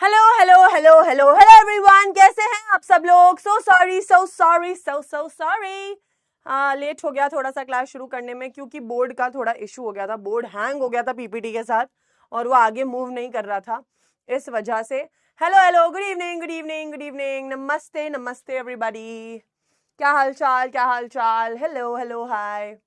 Hello hello hello hello hello everyone, कैसे हैं आप सब लोग? सो सॉरी लेट हो गया थोड़ा सा क्लास शुरू करने में, क्योंकि बोर्ड का थोड़ा इशू हो गया था। बोर्ड हैंग हो गया था पीपीटी के साथ और वो आगे मूव नहीं कर रहा था, इस वजह से। Hello hello, good evening good evening good evening, नमस्ते नमस्ते एवरीबॉडी। क्या हाल चाल, क्या हाल चाल? Hello hello hi.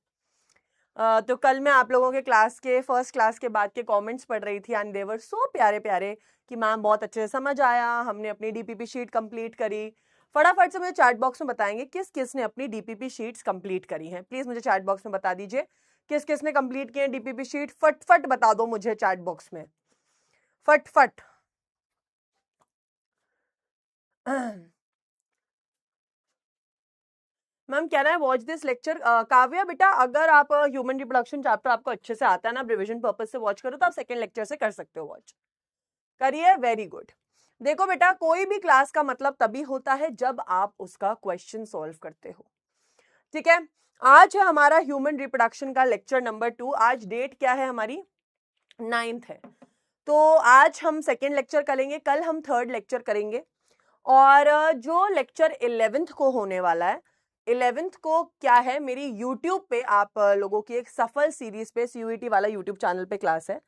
तो कल मैं आप लोगों के क्लास के फर्स्ट क्लास के बाद के कमेंट्स पढ़ रही थी एंड देवर सो प्यारे प्यारे कि मैम बहुत अच्छे से समझ आया, हमने अपनी डीपीपी शीट कंप्लीट करी। फटाफट से मुझे चैट बॉक्स में बताएंगे किस किस ने अपनी डीपीपी शीट्स कंप्लीट करी हैं। प्लीज मुझे चैट बॉक्स में बता दीजिए किस किस ने कंप्लीट किए डीपीपी शीट। फटफट बता दो मुझे चैट बॉक्स में, फटफट। मैम कह रहा है वॉच दिस लेक्चर। काव्या बेटा, अगर आप ह्यूमन रिप्रोडक्शन चैप्टर आपको अच्छे से आता है ना, आप रिविजन पर्पज से वॉच करो तो आप सेकंड लेक्चर से कर सकते हो वॉच। करिए, वेरी गुड। देखो बेटा, कोई भी क्लास का मतलब तभी होता है जब आप उसका क्वेश्चन सॉल्व करते हो। ठीक है, आज है हमारा ह्यूमन रिप्रोडक्शन का लेक्चर नंबर 2। आज डेट क्या है हमारी? 9th है। तो आज हम सेकेंड लेक्चर करेंगे, कल हम थर्ड लेक्चर करेंगे। और जो लेक्चर 11th को होने वाला है, 11th को क्या है, मेरी YouTube पे आप लोगों की एक सफल सीरीज पे CUET वाला YouTube चैनल पे क्लास है।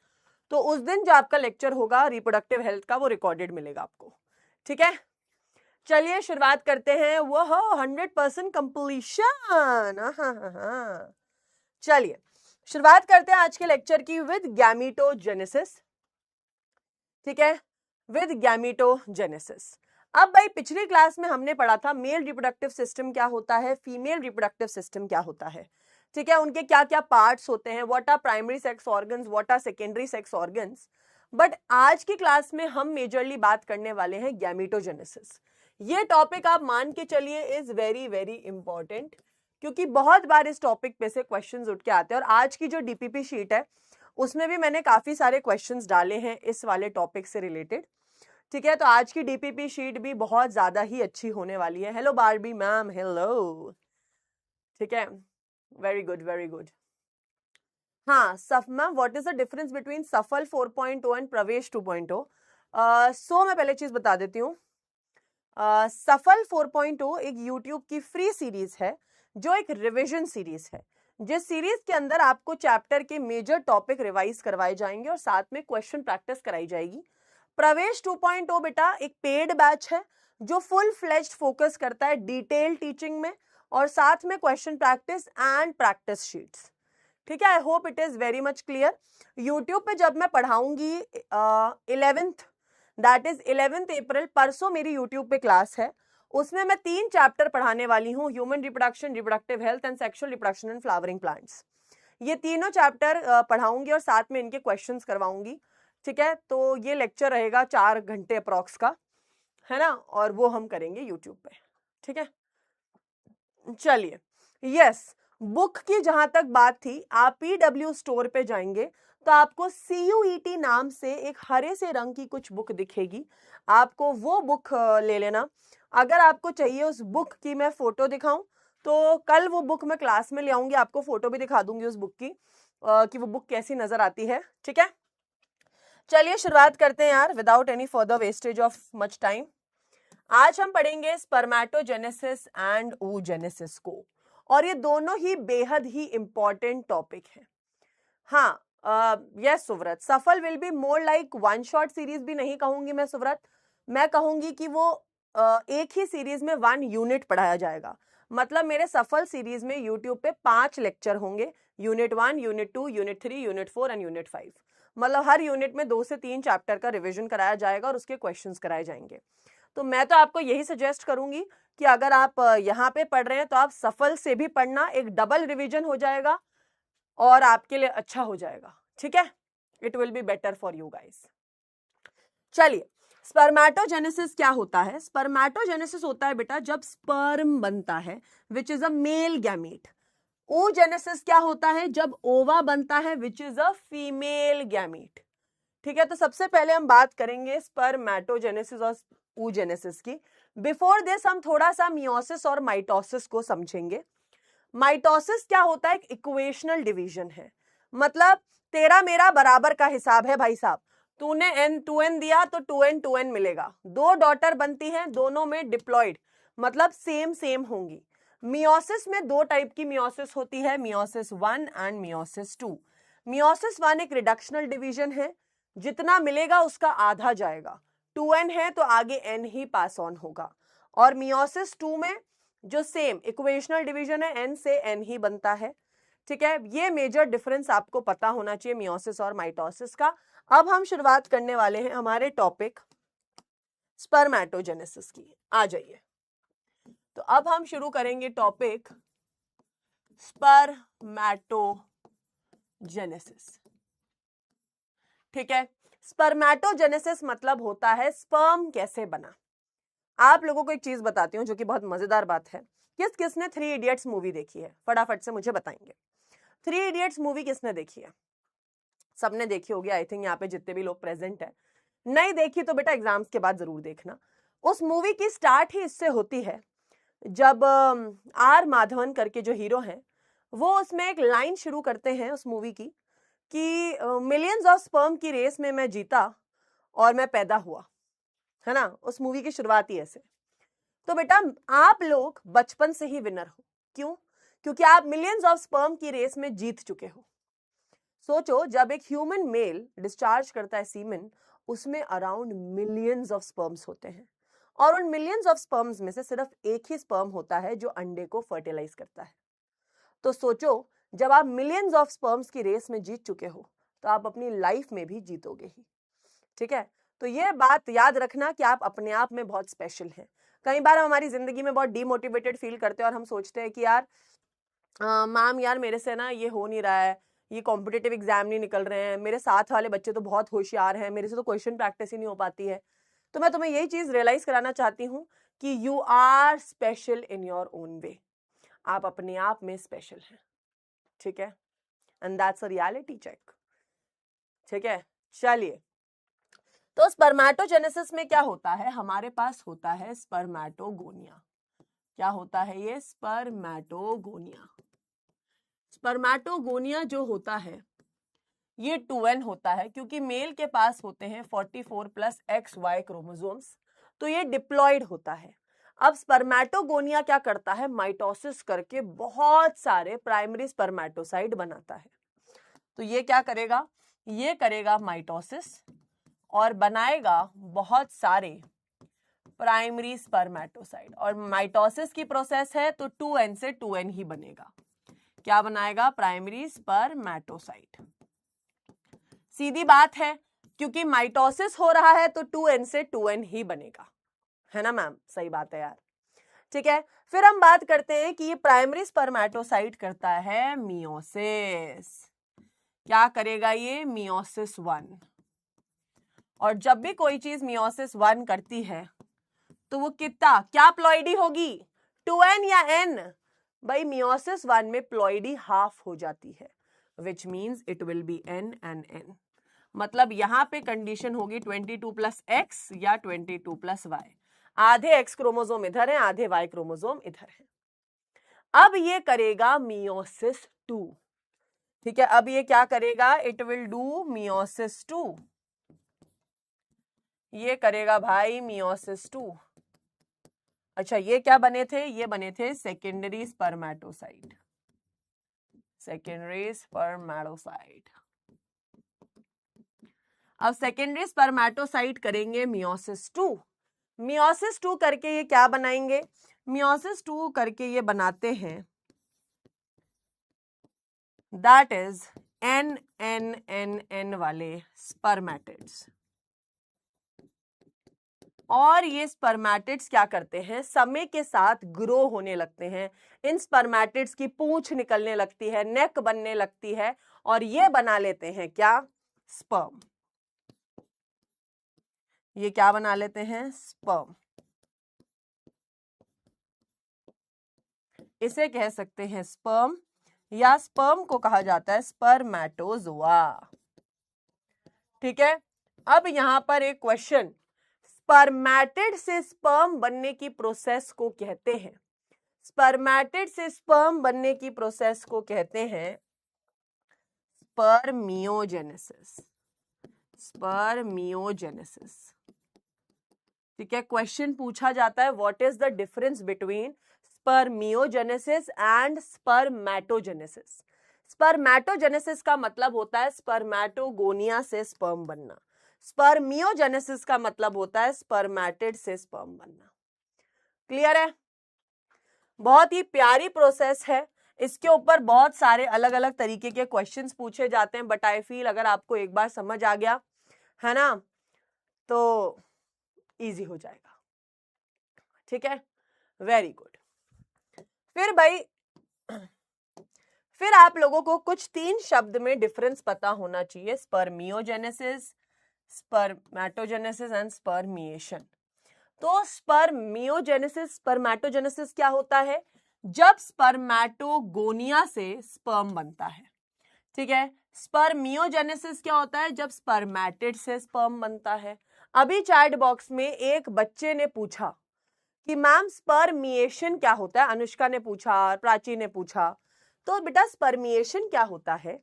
तो उस दिन जो आपका लेक्चर होगा रिप्रोडक्टिव हेल्थ का, वो रिकॉर्डेड मिलेगा आपको। ठीक है, चलिए शुरुआत करते हैं। वो 100% कंप्लीशन। चलिए शुरुआत करते हैं आज के लेक्चर की विद गैमीटोजेनेसिस। ठीक है, विद गैमीटोजेनेसिस। अब भाई पिछली क्लास में हमने पढ़ा था मेल रिप्रोडक्टिव सिस्टम क्या होता है, फीमेल रिप्रोडक्टिव सिस्टम क्या होता है। ठीक है, उनके क्या क्या पार्ट्स होते हैं, what are primary sex organs, what are secondary sex organs. But आज की क्लास में हम मेजरली बात करने वाले हैं गैमीटोजेनेसिस। ये टॉपिक आप मान के चलिए इज वेरी वेरी इंपॉर्टेंट, क्योंकि बहुत बार इस टॉपिक पे से क्वेश्चंस उठ के आते हैं। और आज की जो डीपीपी शीट है उसमें भी मैंने काफी सारे क्वेश्चंस डाले हैं इस वाले टॉपिक से रिलेटेड। ठीक है, तो आज की डीपीपी शीट भी बहुत ज्यादा ही अच्छी होने वाली है। Hello Barbie ma'am, hello. ठीक है, वेरी गुड वेरी गुड। हाँ ma'am, what is the difference between सफल 4.0 एंड प्रवेश 2.0? सो मैं पहले चीज बता देती हूँ। सफल 4.0 एक यूट्यूब की फ्री सीरीज है, जो एक रिविजन सीरीज है, जिस सीरीज के अंदर आपको चैप्टर के मेजर टॉपिक रिवाइज करवाए जाएंगे और साथ में क्वेश्चन प्रैक्टिस कराई जाएगी। प्रवेश 2.0 बेटा एक पेड बैच है जो फुल फ्लेज्ड फोकस करता है डिटेल टीचिंग में और साथ में question practice and practice sheets. ठीक है, I hope it is very much clear. YouTube पे जब मैं पढ़ाऊंगी 11th, दैट इज 11th अप्रैल, परसों मेरी यूट्यूब पे क्लास है। उसमें मैं 3 चैप्टर पढ़ाने वाली हूँ, human reproduction, reproductive health and sexual reproduction and flowering plants. ये तीनों चैप्टर पढ़ाऊंगी और साथ में इनके क्वेश्चंस करवाऊंगी। ठीक है, तो ये लेक्चर रहेगा 4 घंटे अप्रॉक्स का, है ना, और वो हम करेंगे यूट्यूब पे। ठीक है, चलिए। यस, बुक की जहां तक बात थी, आप PW स्टोर पे जाएंगे तो आपको CUET नाम से एक हरे से रंग की कुछ बुक दिखेगी, आपको वो बुक ले लेना। अगर आपको चाहिए उस बुक की मैं फोटो दिखाऊं तो कल वो बुक मैं क्लास में ले आऊंगी, आपको फोटो भी दिखा दूंगी उस बुक की कि वो बुक कैसी नजर आती है। ठीक है, चलिए शुरुआत करते हैं यार, without any further wastage of much time. आज हम पढ़ेंगे स्पर्मेटोजेनेसिस एंड oogenesis को, और ये दोनों ही बेहद ही इंपॉर्टेंट टॉपिक है। हाँ, यस सुव्रत, सफल will be more like one shot series भी नहीं कहूंगी मैं सुव्रत, मैं कहूंगी कि वो एक ही सीरीज में 1 यूनिट पढ़ाया जाएगा। मतलब मेरे सफल सीरीज में यूट्यूब पे 5 लेक्चर होंगे, unit 1, unit 2, unit 3, unit 4 and unit 5। मतलब हर यूनिट में 2 से 3 चैप्टर का रिविजन कराया जाएगा और उसके क्वेश्चंस कराए जाएंगे। तो मैं तो आपको यही सजेस्ट करूंगी कि अगर आप यहाँ पे पढ़ रहे हैं तो आप सफल से भी पढ़ना, एक डबल रिवीजन हो जाएगा और आपके लिए अच्छा हो जाएगा। ठीक है, it will be better for you guys. चलिए, स्पर्मेटोजेनेसिस क्या होता है? स्पर्मेटोजेनेसिस होता है बेटा जब स्पर्म बनता है, which is a male gamete. oogenesis क्या होता है? जब ओवा बनता है, which is a female gamete. ठीक है, तो सबसे पहले हम बात करेंगे स्पर्मेटोजेनेसिस और oogenesis की। बिफोर दिस हम थोड़ा सा मियोसिस और माइटोसिस को समझेंगे। माइटोसिस क्या होता है? एक इक्वेशनल डिवीजन है, मतलब तेरा मेरा बराबर का हिसाब है भाई साहब। तूने n 2n दिया तो 2n 2n मिलेगा। दो डॉटर बनती हैं, दोनों में डिप्लॉइड, मतलब सेम सेम होंगी। मियोसिस में दो टाइप की मियोसिस होती है, मियोसिस 1 एंड मियोसिस 2। मियोसिस 1 एक रिडक्शनल डिवीजन है, जितना मिलेगा उसका आधा जाएगा। 2n है तो आगे n ही पास ऑन होगा। और मियोसिस 2 में जो सेम इक्वेशनल डिवीजन है, n से n ही बनता है। ठीक है, ये मेजर डिफरेंस आपको पता होना चाहिए मियोसिस और माइटोसिस का। अब हम शुरुआत करने वाले हैं हमारे टॉपिक स्पर्मेटोजेनेसिस की। आ जाइए, तो अब हम शुरू करेंगे टॉपिक स्पर्मेटोजेनेसिस। ठीक है, स्पर्मेटोजेनेसिस मतलब होता है स्पर्म कैसे बना। आप लोगों को एक चीज बताती हूँ जो कि बहुत मजेदार बात है। किस किसने 3 इडियट्स मूवी देखी है, फटाफट से मुझे बताएंगे। 3 इडियट्स मूवी किसने देखी है? सबने देखी होगी आई थिंक, यहाँ पे जितने भी लोग प्रेजेंट है। नहीं देखी तो बेटा एग्जाम्स के बाद जरूर देखना। उस मूवी की स्टार्ट ही इससे होती है जब आर माधवन करके जो हीरो हैं वो उसमें एक लाइन शुरू करते हैं उस मूवी की कि मिलियंस ऑफ स्पर्म की रेस में मैं जीता और मैं पैदा हुआ, है ना। उस मूवी की शुरुआत ही ऐसे। तो बेटा आप लोग बचपन से ही विनर हो। क्यों? क्योंकि आप मिलियंस ऑफ स्पर्म की रेस में जीत चुके हो। सोचो, जब एक ह्यूमन मेल डिस्चार्ज करता है सीमेन, उसमें अराउंड मिलियंस ऑफ स्पर्म्स होते हैं, और उन मिलियंस ऑफ स्पर्म्स में से सिर्फ एक ही स्पर्म होता है जो अंडे को फर्टिलाइज करता है। तो सोचो, जब आप मिलियंस ऑफ स्पर्म्स की रेस में जीत चुके हो तो आप अपनी लाइफ में भी जीतोगे ही। ठीक है, तो ये बात याद रखना कि आप अपने आप में बहुत स्पेशल हैं। कई बार हम हमारी जिंदगी में बहुत डीमोटिवेटेड फील करते हैं और हम सोचते हैं कि यार मैम यार मेरे से ना ये हो नहीं रहा है, ये कॉम्पिटिटिव एग्जाम नहीं निकल रहे हैं, मेरे साथ वाले बच्चे तो बहुत होशियार हैं, मेरे से तो क्वेश्चन प्रैक्टिस ही नहीं हो पाती है। तो मैं तुम्हें यही चीज रियलाइज कराना चाहती हूँ कि you are special in your own way. आप अपने आप में स्पेशल हैं। ठीक है, and that's a reality check. ठीक है, चलिए, तो स्पर्मेटोजेनेसिस में क्या होता है, हमारे पास होता है स्पर्मेटोगोनिया। क्या होता है ये? स्पर्मेटोगोनिया। स्पर्मेटोगोनिया जो होता है ये 2n होता है, क्योंकि मेल के पास होते हैं 44 प्लस XY क्रोमोसोम्स, तो ये डिप्लॉयड होता है। अब स्पर्मेटोगोनिया क्या करता है? माइटोसिस करके बहुत सारे प्राइमरी स्पर्मेटोसाइट बनाता है। तो ये क्या करेगा? ये करेगा माइटोसिस और बनाएगा बहुत सारे प्राइमरी स्पर्मेटोसाइट। और माइटोसिस की प्रोसेस है तो 2n से 2n ही बनेगा। क्या बनाएगा? Primary spermatocyte. सीधी बात है, क्योंकि माइटोसिस हो रहा है तो 2n से 2n ही बनेगा, है ना मैम? सही बात है यार। ठीक है, फिर हम बात करते हैं कि ये प्राइमरी स्पर्मेटोसाइट करता है मियोसिस। क्या करेगा ये? मियोसिस 1। और जब भी कोई चीज मियोसिस 1 करती है तो वो कितना, क्या प्लॉइडी होगी? 2n या n? भाई मियोसिस 1 में प्लॉइडी हाफ हो जाती है, which means it will be n and n। मतलब यहां पे कंडीशन होगी 22 प्लस एक्स या 22 प्लस वाई। आधे एक्स क्रोमोसोम इधर है, आधे वाई क्रोमोसोम इधर है। अब ये करेगा मियोसिस 2। ठीक है, अब ये क्या करेगा? It will do meiosis 2। ये करेगा भाई मियोसिस 2। अच्छा, ये क्या बने थे? ये बने थे सेकेंडरी स्पर्मेटोसाइट। Secondary spermatocyte. अब सेकेंडरी स्पर्मेटोसाइट करेंगे मियोसिस 2। मियोसिस 2 करके ये क्या बनाएंगे? मियोसिस 2 करके ये बनाते हैं that is n n n n वाले स्पर्मेटिड्स। और ये स्पर्मेटिड्स क्या करते हैं? समय के साथ ग्रो होने लगते हैं। इन स्पर्मेटिड्स की पूंछ निकलने लगती है, नेक बनने लगती है, और ये बना लेते हैं क्या? स्पर्म। ये क्या बना लेते हैं? स्पर्म। इसे कह सकते हैं स्पर्म, या स्पर्म को कहा जाता है स्पर्मेटोजोआ। ठीक है, अब यहां पर एक क्वेश्चन, स्पर्मेटिड से स्पर्म बनने की प्रोसेस को कहते हैं, स्पर्मेटिड से स्पर्म बनने की प्रोसेस को कहते हैं स्पर्मियोजेनेसिस। स्पर्मियोजेनेसिस। ठीक है, क्वेश्चन पूछा जाता है what is the difference between spermiogenesis and spermatogenesis. Spermatogenesis का मतलब होता है स्पर्मेटोगोनिया से स्पर्म बनना, स्पर्मियोजेनेसिस का मतलब होता है स्पर्मेटिड से स्पर्म बनना। क्लियर है? बहुत ही प्यारी प्रोसेस है, इसके ऊपर बहुत सारे अलग अलग तरीके के क्वेश्चंस पूछे जाते हैं, बट आई फील अगर आपको एक बार समझ आ गया है ना तो इजी हो जाएगा। ठीक है, वेरी गुड। फिर भाई फिर आप लोगों को कुछ 3 शब्द में डिफरेंस पता होना चाहिए, स्पर्मियोजेनेसिस, स्पर्मेटोजेनेसिस एंड स्पर्मिएशन। तो स्पर्मियोजेनेसिस स्पर्मेटोजेनेसिस क्या होता है? जब स्पर्मेटोगोनिया से स्पर्म बनता है। ठीक है, स्पर्मियोजेनेसिस क्या होता है? जब स्पर्मेटिड से स्पर्म बनता है। अभी चैट बॉक्स में एक बच्चे ने पूछा कि मैम स्पर्मिएशन क्या होता है, अनुष्का ने पूछा, प्राची ने पूछा। तो बेटा स्पर्मिएशन क्या होता है?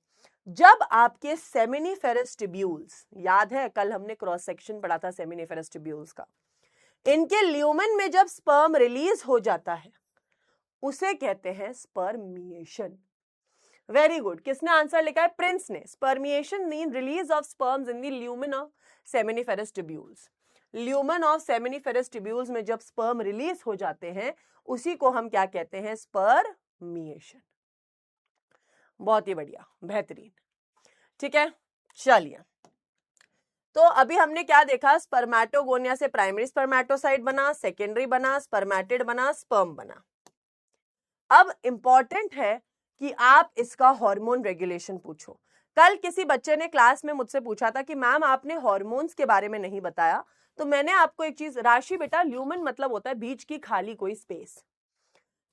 जब आपके सेमिनिफेरस ट्यूब्यूल्स, याद है कल हमने क्रॉस सेक्शन पढ़ा था सेमिनिफेरस ट्यूब्यूल्स का, इनके ल्यूमेन में जब स्पर्म रिलीज हो जाता है उसे कहते हैं स्पर्मिएशन। वेरी गुड, किसने आंसर लिखा है? प्रिंस ने। Spermiation mean release of sperms in the lumen of seminiferous tubules. Lumen of seminiferous tubules में जब स्पर्म रिलीज हो जाते हैं उसी को हम क्या कहते हैं? स्पर्मिएशन। बहुत ही बढ़िया, बेहतरीन। ठीक है, चलिए तो अभी हमने क्या देखा? स्पर्मेटोगोनिया से प्राइमरी स्पर्मेटोसाइट बना, सेकेंडरी बना, स्पर्मेटिड बना, स्पर्म बना। अब इंपॉर्टेंट है कि आप इसका हार्मोन रेगुलेशन पूछो। कल किसी बच्चे ने क्लास में मुझसे पूछा था कि मैम आपने हार्मोन्स के बारे में नहीं बताया, तो मैंने आपको एक चीज, राशि बेटा ल्यूमेन मतलब होता है बीच की खाली कोई स्पेस।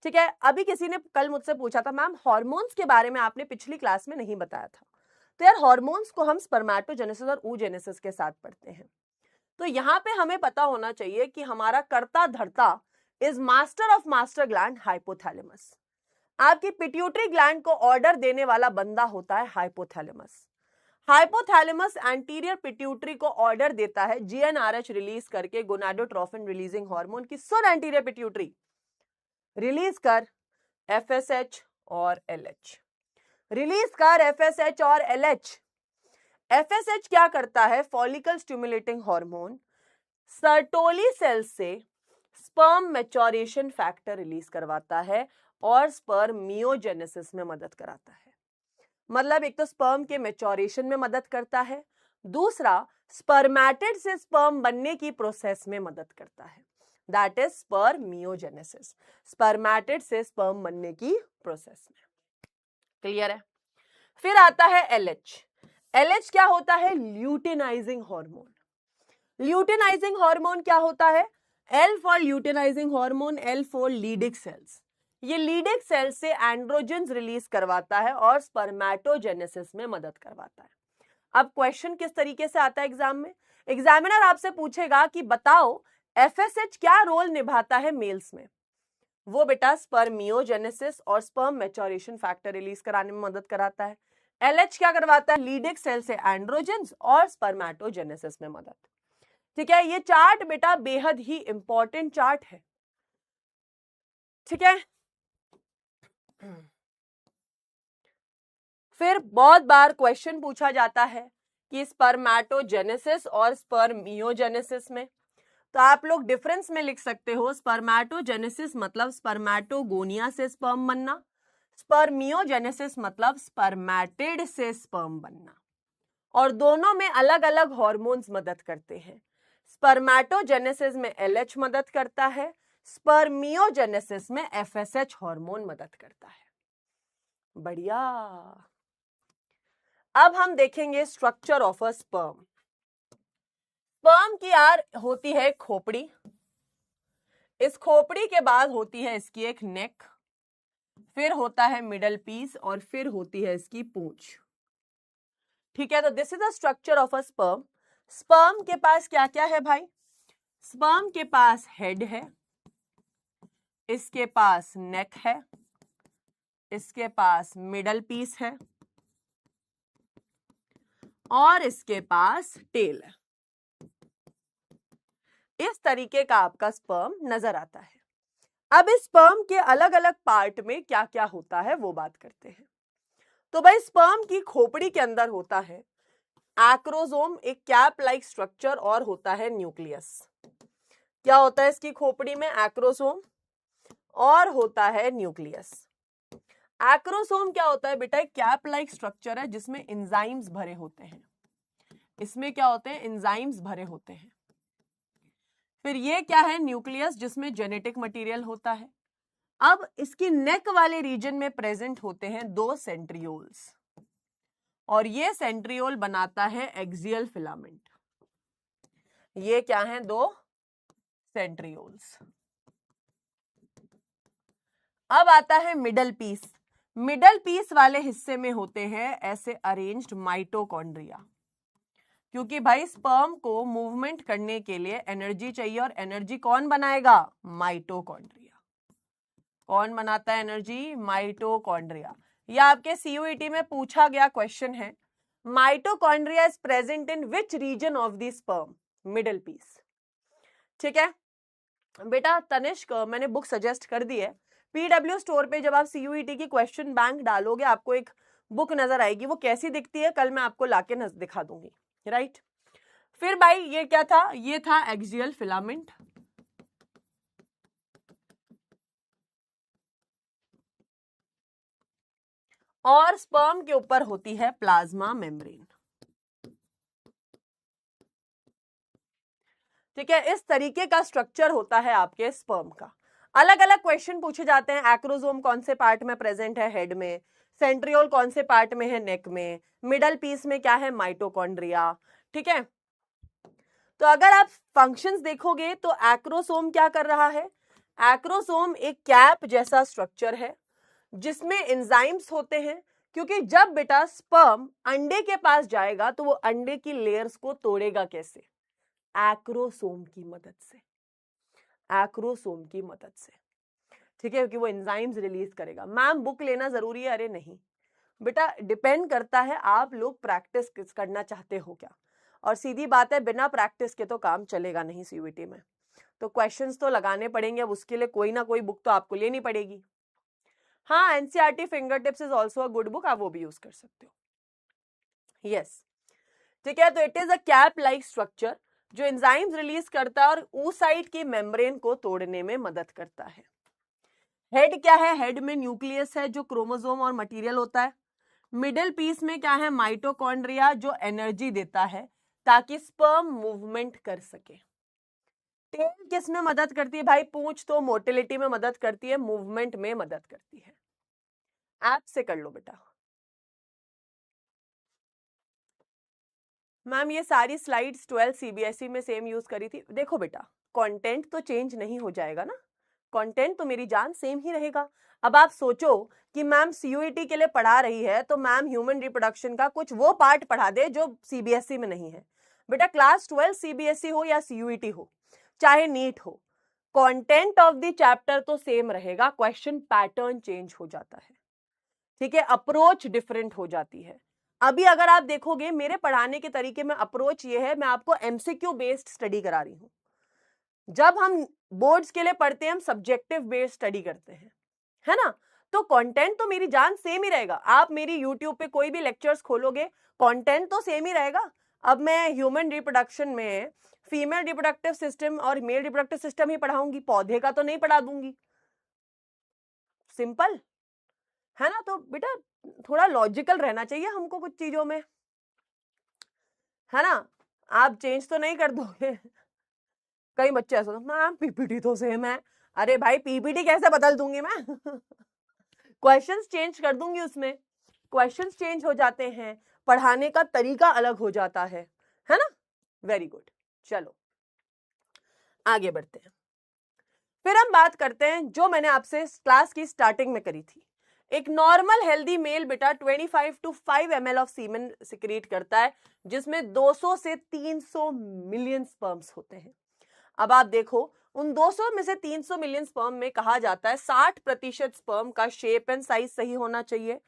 ठीक है, अभी किसी ने कल मुझसे पूछा था मैम हार्मोन्स के बारे में आपने पिछली क्लास में नहीं बताया था। तो यार हार्मोन्स को हम स्पर्मेटोजेनेसिस और ooजेनेसिस के साथ पढ़ते हैं। तो यहां पे हमें पता होना चाहिए कि हमारा कर्ता धर्ता is master of master gland hypothalamus. आपकी पिट्यूटरी ग्लैंड को ऑर्डर देने वाला बंदा होता है हाइपोथैलेमस। हाइपोथैलेमस एंटीरियर पिट्यूटरी को ऑर्डर देता है जीएनआरएच रिलीज करके, गोनाडोट्रोफिन रिलीजिंग हार्मोन की, सुन एंटीरियर पिट्यूटरी रिलीज कर एफएसएच और एलएच, रिलीज कर एफएसएच और एलएच। एफएसएच क्या करता है? Follicle stimulating hormone Sertoli cell से स्पर्म मैच्योरेशन फैक्टर रिलीज करवाता है और स्पर्मियोजेनेसिस में मदद कराता है। मतलब एक तो स्पर्म के मैच्योरेशन में मदद करता है, दूसरा स्पर्मेटिड से स्पर्म बनने की प्रोसेस में मदद करता है, दैट इज स्पर्मियोजेनेसिस, स्पर्मेटिड से स्पर्म बनने की प्रोसेस में। क्लियर है? फिर आता है एलएच। एलएच क्या होता है? Luteinizing hormone. ल्यूटिनाइजिंग हार्मोन क्या होता है? L for luteinizing hormone, L for Leydig cells. ये लीडिक सेल्स से एंड्रोजेंस रिलीज करवाता है और स्पर्मेटोजेनेसिस में मदद करवाता है। अब क्वेश्चन किस तरीके से आता है एग्जाम में? एग्जामिनर आपसे पूछेगा कि बताओ एफएसएच क्या रोल निभाता है मेल्स में? वो बेटा स्पर्मियोजेनेसिस और स्पर्म मैच्योरेशन फैक्टर रिलीज कराने में मदद कराता है। एलएच क्या करवाता है? लीडिक सेल से एंड्रोजेंस और स्पर्मेटोजेनेसिस में मदद। ठीक है, ये चार्ट बेटा बेहद ही इंपॉर्टेंट चार्ट है। ठीक है, फिर बहुत बार क्वेश्चन पूछा जाता है कि स्पर्मेटोजेनेसिस और स्पर्मियोजेनेसिस में, तो आप लोग डिफरेंस में लिख सकते हो, स्पर्मेटोजेनेसिस मतलब स्पर्मेटोगोनिया से स्पर्म बनना, स्पर्मियोजेनेसिस मतलब स्पर्मेटिड से स्पर्म बनना, और दोनों में अलग अलग हार्मोन्स मदद करते हैं। स्पर्मेटोजेनेसिस में एलएच मदद करता है, स्पर्मियोजेनेसिस में एफएसएच हार्मोन मदद करता है। बढ़िया। अब हम देखेंगे structure of a sperm. Sperm की यार होती है खोपड़ी, इस खोपड़ी के बाद होती है इसकी एक नेक, फिर होता है मिडल पीस और फिर होती है इसकी पूंछ। ठीक है, तो this is the structure of a sperm. Sperm के पास क्या क्या है भाई? स्पर्म के पास हेड है, इसके पास नेक है, इसके पास मिडल पीस है और इसके पास टेल है। इस तरीके का आपका स्पर्म नजर आता है। अब इस स्पर्म के अलग अलग पार्ट में क्या क्या होता है वो बात करते हैं। तो भाई स्पर्म की खोपड़ी के अंदर होता है एक्रोसोम, एक कैप लाइक स्ट्रक्चर, और होता है न्यूक्लियस। क्या होता है इसकी खोपड़ी में? एक्रोसोम और होता है न्यूक्लियस। एक्रोसोम क्या होता है बेटा? एक कैप लाइक स्ट्रक्चर है जिसमें एंजाइम्स भरे होते हैं। इसमें क्या होते हैं? एंजाइम्स भरे होते हैं। फिर ये क्या है? न्यूक्लियस, जिसमें जेनेटिक मटेरियल होता है। अब इसकी नेक वाले रीजन में प्रेजेंट होते हैं 2 सेंट्रियोल्स, और ये सेंट्रियोल बनाता है एक्सियल फिलामेंट। ये क्या है? 2 सेंट्रियोल्स। अब आता है मिडल पीस। मिडल पीस वाले हिस्से में होते हैं ऐसे अरेंज्ड माइटोकॉन्ड्रिया, क्योंकि भाई स्पर्म को मूवमेंट करने के लिए एनर्जी चाहिए, और एनर्जी कौन बनाएगा? माइटोकॉन्ड्रिया। कौन बनाता है एनर्जी? माइटोकॉन्ड्रिया। यह आपके सीयूईटी में पूछा गया क्वेश्चन है। Mitochondria is present in which region of the sperm? Middle piece. ठीक है बेटा तनिष्क, मैंने बुक सजेस्ट कर दी है। पीडब्ल्यू स्टोर पे जब आप सीयूईटी की क्वेश्चन बैंक डालोगे आपको एक बुक नजर आएगी। वो कैसी दिखती है कल मैं आपको लाके दिखा दूंगी, राइट। फिर भाई ये क्या था? ये था एक्सियल फिलामेंट। और स्पर्म के ऊपर होती है प्लाज्मा मेम्ब्रेन। ठीक है, इस तरीके का स्ट्रक्चर होता है आपके स्पर्म का। अलग अलग क्वेश्चन पूछे जाते हैं। एक्रोसोम कौन से पार्ट में प्रेजेंट है? हेड में। सेंट्रियोल कौन से पार्ट में है? नेक में। मिडल पीस में क्या है? माइटोकॉन्ड्रिया। ठीक है, तो अगर आप फंक्शंस देखोगे तो एक्रोसोम क्या कर रहा है? एक्रोसोम एक कैप जैसा स्ट्रक्चर है जिसमें एंजाइम्स होते हैं, क्योंकि जब बेटा स्पर्म अंडे के पास जाएगा तो वो अंडे की लेयर्स को तोड़ेगा कैसे? एक्रोसोम की मदद से। एक्रोसोम की मदद से, ठीक है, क्योंकि वो एंजाइम्स रिलीज करेगा। मैम बुक लेना जरूरी है? अरे नहीं बेटा, डिपेंड करता है आप लोग प्रैक्टिस करना चाहते हो क्या। और सीधी बात है, बिना प्रैक्टिस के तो काम चलेगा नहीं सीयूईटी में। तो क्वेश्चंस तो लगाने पड़ेंगे, अब उसके लिए कोई ना कोई बुक तो आपको लेनी पड़ेगी। हाँ, NCERT finger tips is also a good book, आप वो भी यूज कर सकते हो। यस, ठीक है, तो it is a cap like structure जो एंजाइम्स रिलीज करता है और oocyte की मेम्ब्रेन को तोड़ने में मदद करता है। हेड क्या है? हेड में न्यूक्लियस है जो क्रोमोसोम और मटेरियल होता है। मिडिल पीस में क्या है? माइटोकॉन्ड्रिया जो एनर्जी देता है ताकि स्पर्म मूवमेंट कर सके। टेल किस में मदद करती है भाई? पूंछ तो मोटिलिटी में मदद करती है, मूवमेंट में मदद करती है। ऐप से कर लो बेटा। मैम ये सारी स्लाइड्स 12 सीबीएसई में सेम यूज करी थी। देखो बेटा, कंटेंट तो चेंज नहीं हो जाएगा ना, कंटेंट तो मेरी जान सेम ही रहेगा। अब आप सोचो कि मैम सीयूईटी के लिए पढ़ा रही है तो मैम ह्यूमन रिप्रोडक्शन का कुछ वो पार्ट पढ़ा दे जो सीबीएसई में नहीं है। बेटा क्लास 12 सीबीएसई हो या सीयूईटी हो चाहे नीट हो, कंटेंट ऑफ द चैप्टर तो सेम रहेगा, क्वेश्चन पैटर्न चेंज हो जाता है। ठीक है, अप्रोच डिफरेंट हो जाती है। अभी अगर आप देखोगे मेरे पढ़ाने के तरीके में अप्रोच ये है, मैं आपको एमसीक्यू बेस्ड स्टडी करा रही हूं। जब हम बोर्ड्स के लिए पढ़ते हैं हम सब्जेक्टिव बेस्ड स्टडी करते हैं, है ना। तो कंटेंट तो मेरी जान सेम ही रहेगा। आप मेरी यूट्यूब पे कोई भी लेक्चर्स खोलोगे कंटेंट तो सेम ही रहेगा। अब मैं ह्यूमन रिप्रोडक्शन में फीमेल रिप्रोडक्टिव सिस्टम और मेल रिप्रोडक्टिव सिस्टम ही पढ़ाऊंगी, पौधे का तो नहीं पढ़ा दूंगी। सिंपल है ना। तो बेटा थोड़ा लॉजिकल रहना चाहिए हमको कुछ चीजों में, है ना। आप चेंज तो नहीं कर दोगे। कई बच्चे ऐसा मैम पीपीटी तो सेम है। अरे भाई पीपीटी कैसे बदल दूंगी मैं? क्वेश्चंस चेंज कर दूंगी, उसमें क्वेश्चंस चेंज हो जाते हैं, पढ़ाने का तरीका अलग हो जाता है ना। वेरी गुड, चलो आगे बढ़ते हैं। फिर हम बात करते हैं जो मैंने आपसे क्लास की स्टार्टिंग में करी थी। एक नॉर्मल हेल्दी मेल बेटा 25 to 5 ml of semen secrete करता है, जिसमें 200 से 300 मिलियन स्पर्म्स होते हैं। अब आप देखो उन 200 में से 300 मिलियन स्पर्म में कहा जाता है 60% स्पर्म का शेप एंड साइज सही होना चाहिए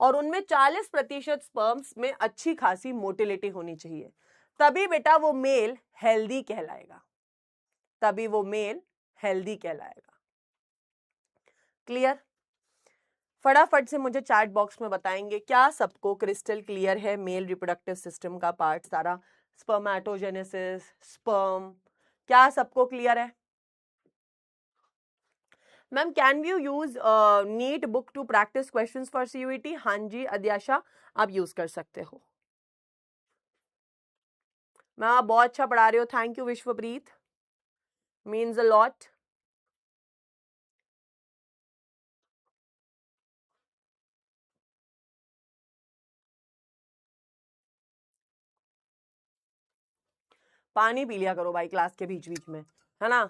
और उनमें 40% स्पर्म्स में अच्छी खासी मोटिलिटी होनी चाहिए, तभी बेटा वो मेल हेल्दी कहलाएगा, तभी वो मेल हेल्दी कहलाएगा। क्लियर? फटाफट से मुझे चैट बॉक्स में बताएंगे क्या सबको क्रिस्टल क्लियर है मेल रिप्रोडक्टिव सिस्टम का पार्ट सारा, स्पर्मेटोजेनेसिस, स्पर्म, क्या सबको क्लियर है? Ma'am can you use NEET book to practice questions for CUET? हाँ जी अध्याशा, आप यूज कर सकते हो। मैम आप बहुत अच्छा पढ़ा रहे हो, thank you Vishwapreet, means a lot. पानी पी लिया करो भाई क्लास के बीच बीच में, है ना।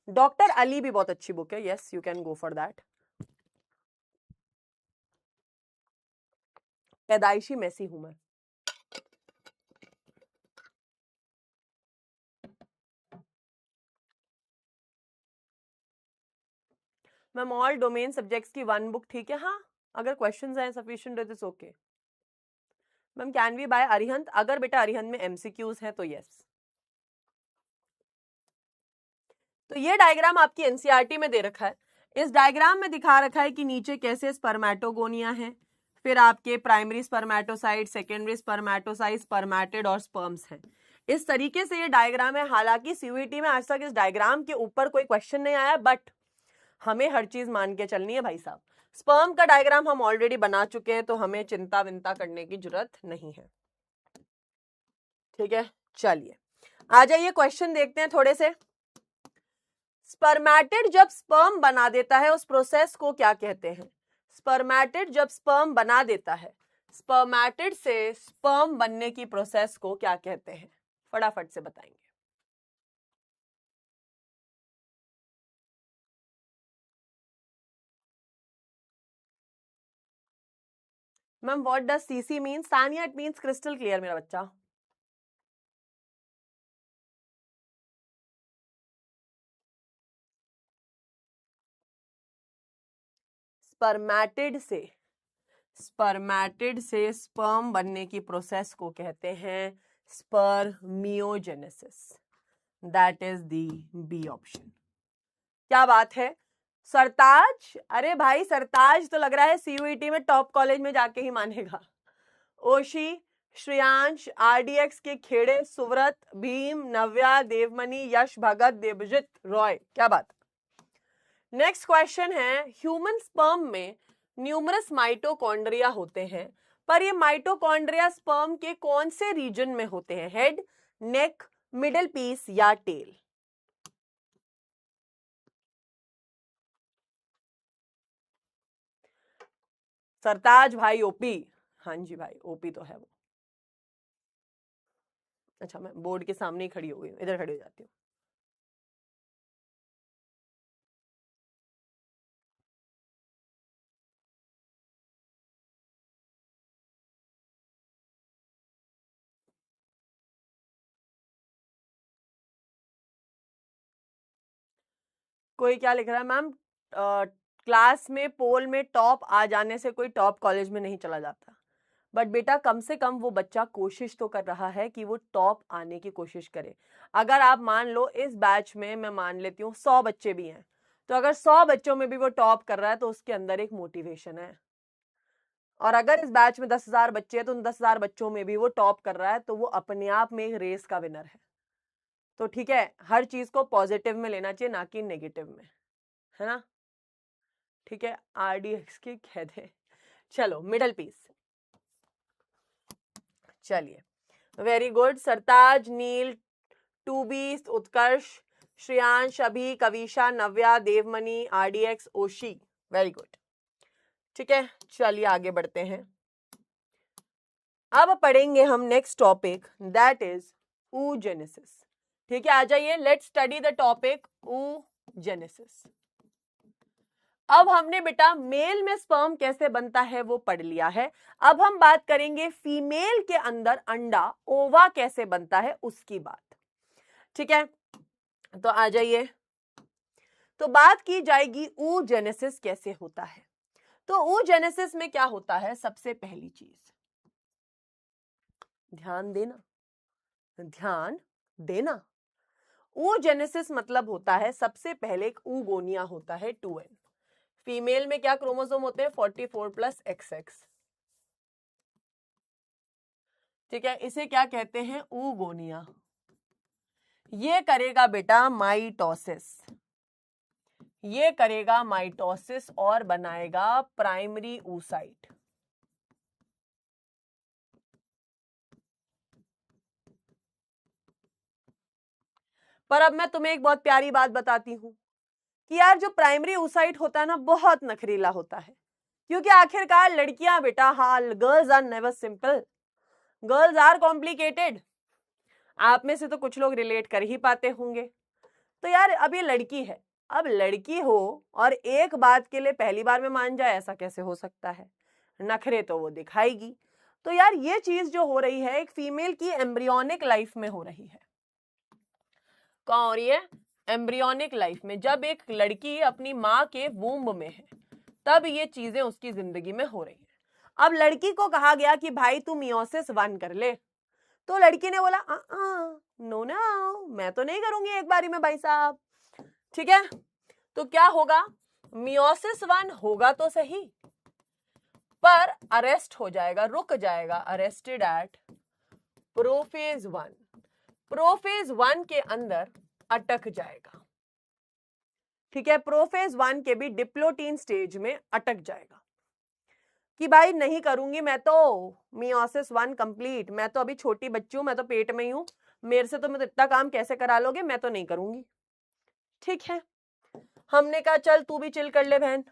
डॉक्टर अली भी बहुत अच्छी बुक है, yes you can go for that. पैदाइशी मैसी हूं मैं। मैम ऑल डोमेन सब्जेक्ट्स की वन बुक ठीक है, हाँ अगर क्वेश्चंस हैं sufficient it is okay. Ma'am can we buy Arihant? अगर बेटा अरिहंत में एमसीक्यूज हैं तो यस। तो ये डायग्राम आपकी एनसीईआरटी में दे रखा है। इस डायग्राम में दिखा रखा है कि नीचे कैसे स्पर्मेटोगोनिया है, फिर आपके primary spermatocyte, secondary spermatocyte, spermatid और स्पर्म्स हैं। इस तरीके से ये डायग्राम है। हालांकि सीयूईटी में आज तक इस डायग्राम के ऊपर कोई क्वेश्चन नहीं आया, बट हमें हर चीज मान के चलनी है भाई साहब। स्पर्म का डायग्राम हम ऑलरेडी बना चुके हैं, तो हमें चिंता विंता करने की जरूरत नहीं है। ठीक है, चलिए आ जाइए क्वेश्चन देखते हैं थोड़े से। स्पर्मेटिड जब स्पर्म बना देता है उस प्रोसेस को क्या कहते हैं? स्पर्मेटिड जब स्पर्म बना देता है, स्पर्मेटिड से स्पर्म बनने की प्रोसेस को क्या कहते हैं? फटाफट से बताएंगे। Ma'am what does CC mean? Sania it means crystal clear मेरा बच्चा। स्पर्मेटिड से स्पर्म बनने की प्रोसेस को कहते हैं spermiogenesis. That is the B option. क्या बात है सरताज? अरे भाई सरताज तो लग रहा है सीयूईटी में टॉप कॉलेज में जाके ही मानेगा। ओशी, श्रेयांश, आरडीएक्स के खेड़े, सुव्रत, भीम, नव्या, देवमणि, यश, भगत, देवजित, रॉय, क्या बात। नेक्स्ट क्वेश्चन है, ह्यूमन स्पर्म में न्यूमरस माइटोकॉन्ड्रिया होते हैं, पर ये माइटोकॉन्ड्रिया स्पर्म के कौन से रीजन में होते हैं? हेड, नेक, मिडिल पीस या टेल? सरताज भाई ओपी, हाँ जी भाई ओपी तो है वो। अच्छा मैं बोर्ड के सामने ही खड़ी हो गई, इधर खड़ी हो जाती हूँ। कोई क्या लिख रहा है मैम? क्लास में पोल में टॉप आ जाने से कोई टॉप कॉलेज में नहीं चला जाता, बट बेटा कम से कम वो बच्चा कोशिश तो कर रहा है कि वो टॉप आने की कोशिश करे। अगर आप मान लो इस बैच में मैं मान लेती हूँ 100 बच्चे भी हैं, तो अगर 100 बच्चों में भी वो टॉप कर रहा है तो उसके अंदर एक मोटिवेशन है। और अगर इस बैच में 10,000 बच्चे हैं तो उन 10,000 बच्चों में भी वो टॉप कर रहा है, तो वो अपने आप में एक रेस का विनर है। तो ठीक है, हर चीज को पॉजिटिव में लेना चाहिए, ना कि नेगेटिव में, है ना। ठीक है, आरडीएक्स की कह दे। चलो मिडल पीस, चलिए वेरी गुड। सरताज, नील, टूबी, उत्कर्ष, श्रेयांश, अभी, कविशा, नव्या, देवमणि, आरडीएक्स, ओशी, वेरी गुड। ठीक है, चलिए आगे बढ़ते हैं। अब पढ़ेंगे हम next topic, that is oogenesis। ठीक है, आ जाइए, let's study the topic oogenesis। अब हमने बेटा मेल में स्पर्म कैसे बनता है वो पढ़ लिया है। अब हम बात करेंगे फीमेल के अंदर अंडा ओवा कैसे बनता है उसकी बात। ठीक है, तो आ जाइए, तो बात की जाएगी oogenesis कैसे होता है। तो oogenesis में क्या होता है? सबसे पहली चीज, ध्यान देना, ध्यान देना, oogenesis मतलब होता है सबसे पहले एक oogonia होता है 2n। फीमेल में क्या क्रोमोसोम होते हैं? 44 प्लस XX। ठीक है, इसे क्या कहते हैं? oogonia। ये करेगा बेटा माइटोसिस, ये करेगा माइटोसिस और बनाएगा प्राइमरी oocyte। पर अब मैं तुम्हें एक बहुत प्यारी बात बताती हूं कि यार जो प्राइमरी oocyte होता है ना, बहुत नखरीला होता है, क्योंकि आखिरकार लड़कियां बेटा, हाल girls are never simple, girls are complicated. आप में से तो कुछ लोग रिलेट कर ही पाते होंगे। तो यार अब ये लड़की है, अब लड़की हो और एक बात के लिए पहली बार में मान जाए, ऐसा कैसे हो सकता है? नखरे तो वो दिखाएगी। तो यार ये चीज जो हो रही है एक फीमेल की एम्ब्रियोनिक लाइफ में हो रही है। कौन हो रही है? एम्ब्रियोनिक लाइफ में। जब एक लड़की अपनी माँ के वूम्ब में है, तब ये चीजें उसकी जिंदगी में हो रही है। अब लड़की को कहा गया कि भाई तू मियोसिस 1 कर ले, तो लड़की ने बोला नो नो, मैं तो नहीं करूंगी एक बारी में भाई साहब। ठीक है, तो क्या होगा? मियोसिस 1 होगा तो सही, पर अरेस्ट हो जाएगा, रुक जाएगा, अरेस्टेड एट प्रोफेज 1। प्रोफेज 1 के अंदर अटक जाएगा। ठीक है, प्रोफेज 1 के भी डिप्लोटीन स्टेज में अटक जाएगा कि भाई नहीं करूंगी मैं तो मियोसिस 1 कंप्लीट, मैं तो अभी छोटी बच्ची हूं, मैं तो पेट में ही हूं, मेरे से तो मैं तो इतना काम कैसे करा लोगे, मैं तो नहीं करूंगी। ठीक है, हमने कहा चल तू भी चिल कर ले बहन।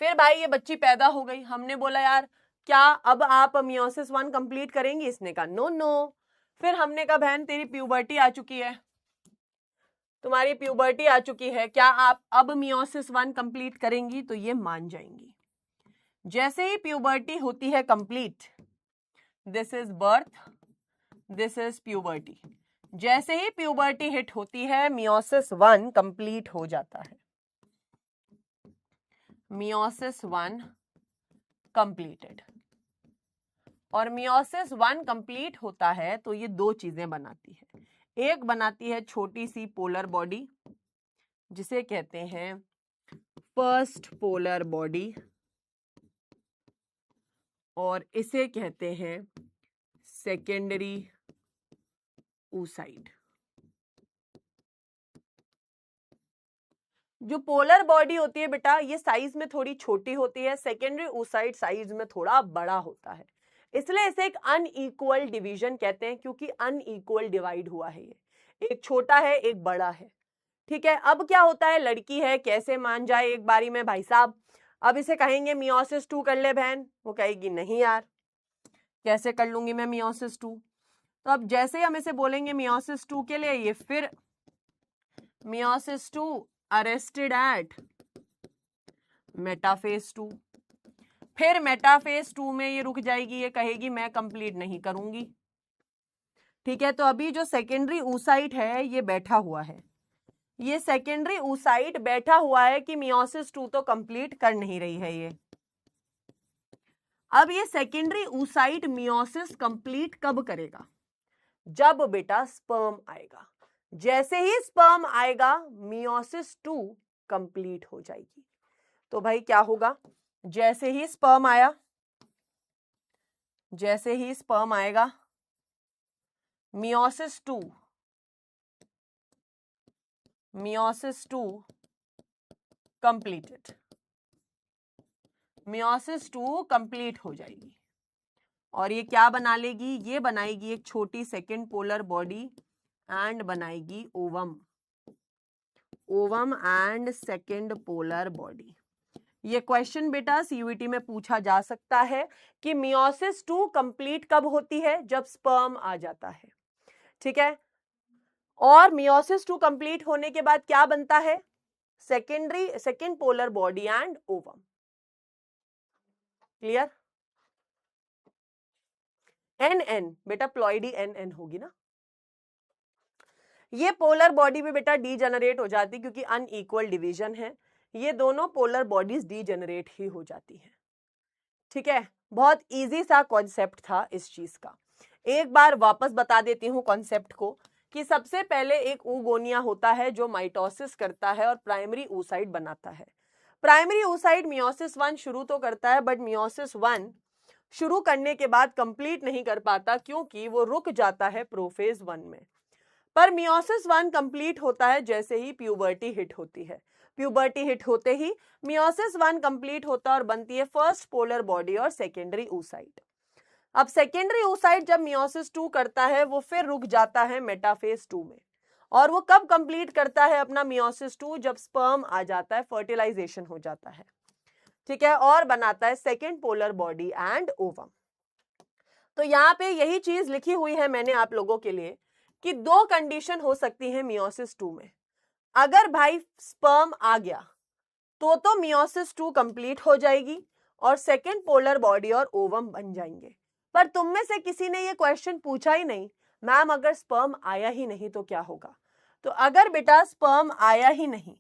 फिर भाई ये बच्ची पैदा हो गई, हमने बोला यार क्या अब आप मियोसिस 1 कंप्लीट करेंगी? इसने कहा नो नो। फिर हमने कहा बहन तेरी प्यूबर्टी आ चुकी है, तुम्हारी प्यूबर्टी आ चुकी है, क्या आप अब मियोसिस 1 कंप्लीट करेंगी? तो ये मान जाएंगी। जैसे ही प्यूबर्टी होती है complete, this is birth, this is puberty, जैसे ही प्यूबर्टी हिट होती है मियोसिस 1 कंप्लीट हो जाता है। Meiosis 1 completed. और मियोसिस 1 कंप्लीट होता है तो ये दो चीजें बनाती है। एक बनाती है छोटी सी पोलर बॉडी, जिसे कहते हैं फर्स्ट पोलर बॉडी, और इसे कहते हैं सेकेंडरी oocyte। जो पोलर बॉडी होती है बेटा, ये साइज में थोड़ी छोटी होती है, सेकेंडरी oocyte साइज में थोड़ा बड़ा होता है, इसलिए इसे एक अनइक्वल डिवीजन कहते हैं, क्योंकि अनइक्वल डिवाइड हुआ है, ये एक छोटा है एक बड़ा है। ठीक है, अब क्या होता है, लड़की है, कैसे मान जाए एक बारी में भाई साहब? अब इसे कहेंगे मियोसिस 2 कर ले बहन, वो कहेगी नहीं यार कैसे कर लूंगी मैं मियोसिस 2। तो अब जैसे ही हम इसे बोलेंगे मियोसिस 2 के लिए, ये फिर मियोसिस 2 अरेस्टेड एट मेटाफेज 2। फिर मेटाफेज 2 में ये रुक जाएगी, ये कहेगी मैं कंप्लीट नहीं करूंगी। ठीक है, तो अभी जो सेकेंडरी oocyte है ये बैठा हुआ है, ये सेकेंडरी oocyte बैठा हुआ है कि मियोसिस 2 तो कंप्लीट कर नहीं रही है ये। अब ये सेकेंडरी oocyte मियोसिस कंप्लीट कब करेगा? जब बेटा स्पर्म आएगा। जैसे ही स्पर्म आएगा मियोसिस 2 कंप्लीट हो जाएगी। तो भाई क्या होगा, जैसे ही स्पर्म आया, जैसे ही स्पर्म आएगा मियोसिस 2 कंप्लीटेड, मियोसिस 2 कंप्लीट हो जाएगी और ये क्या बना लेगी? ये बनाएगी एक छोटी सेकेंड पोलर बॉडी एंड बनाएगी ovum, ovum and second polar body. ये क्वेश्चन बेटा सीयूईटी में पूछा जा सकता है कि मियोसिस 2 कंप्लीट कब होती है? जब स्पर्म आ जाता है। ठीक है, और मियोसिस 2 कंप्लीट होने के बाद क्या बनता है? Second polar body and ovum. Clear? N बेटा प्लॉइडी एन होगी ना। ये पोलर बॉडी भी बेटा डीजेनरेट हो जाती क्योंकि अनइक्वल डिवीजन है, ये दोनों पोलर बॉडीज डीजेनरेट ही हो जाती हैं। ठीक है, बहुत इजी सा कॉन्सेप्ट था इस चीज का। एक बार वापस बता देती हूँ कॉन्सेप्ट को कि सबसे पहले एक oogonia होता है जो माइटोसिस करता है और प्राइमरी oocyte बनाता है। प्राइमरी oocyte मियोसिस 1 शुरू तो करता है, बट मियोसिस 1 शुरू करने के बाद कंप्लीट नहीं कर पाता क्योंकि वो रुक जाता है प्रोफेज 1 में। पर मियोसिस 1 कंप्लीट होता है जैसे ही प्यूबर्टी हिट होती है। प्यूबर्टी हिट होते ही मियोसिस 1 कंप्लीट होता है और बनती है फर्स्ट पोलर बॉडी और सेकेंडरी oocyte। अब सेकेंडरी oocyte जब मियोसिस 2 करता है वो फिर रुक जाता है मेटाफेज 2 में, और वो कब कंप्लीट करता है अपना मियोसिस 2? जब स्पर्म आ जाता है, फर्टिलाइजेशन हो जाता है। ठीक है, और बनाता है second polar body and ovum. तो यहाँ पे यही चीज लिखी हुई है मैंने आप लोगों के लिए कि दो कंडीशन हो सकती है मियोसिस 2 में। अगर भाई स्पर्म आ गया तो मियोसिस 2 कंप्लीट हो जाएगी और सेकेंड पोलर बॉडी और ओवम बन जाएंगे। पर तुम में से किसी ने ये क्वेश्चन पूछा ही नहीं, मैम अगर स्पर्म आया ही नहीं तो क्या होगा? तो अगर बेटा स्पर्म आया ही नहीं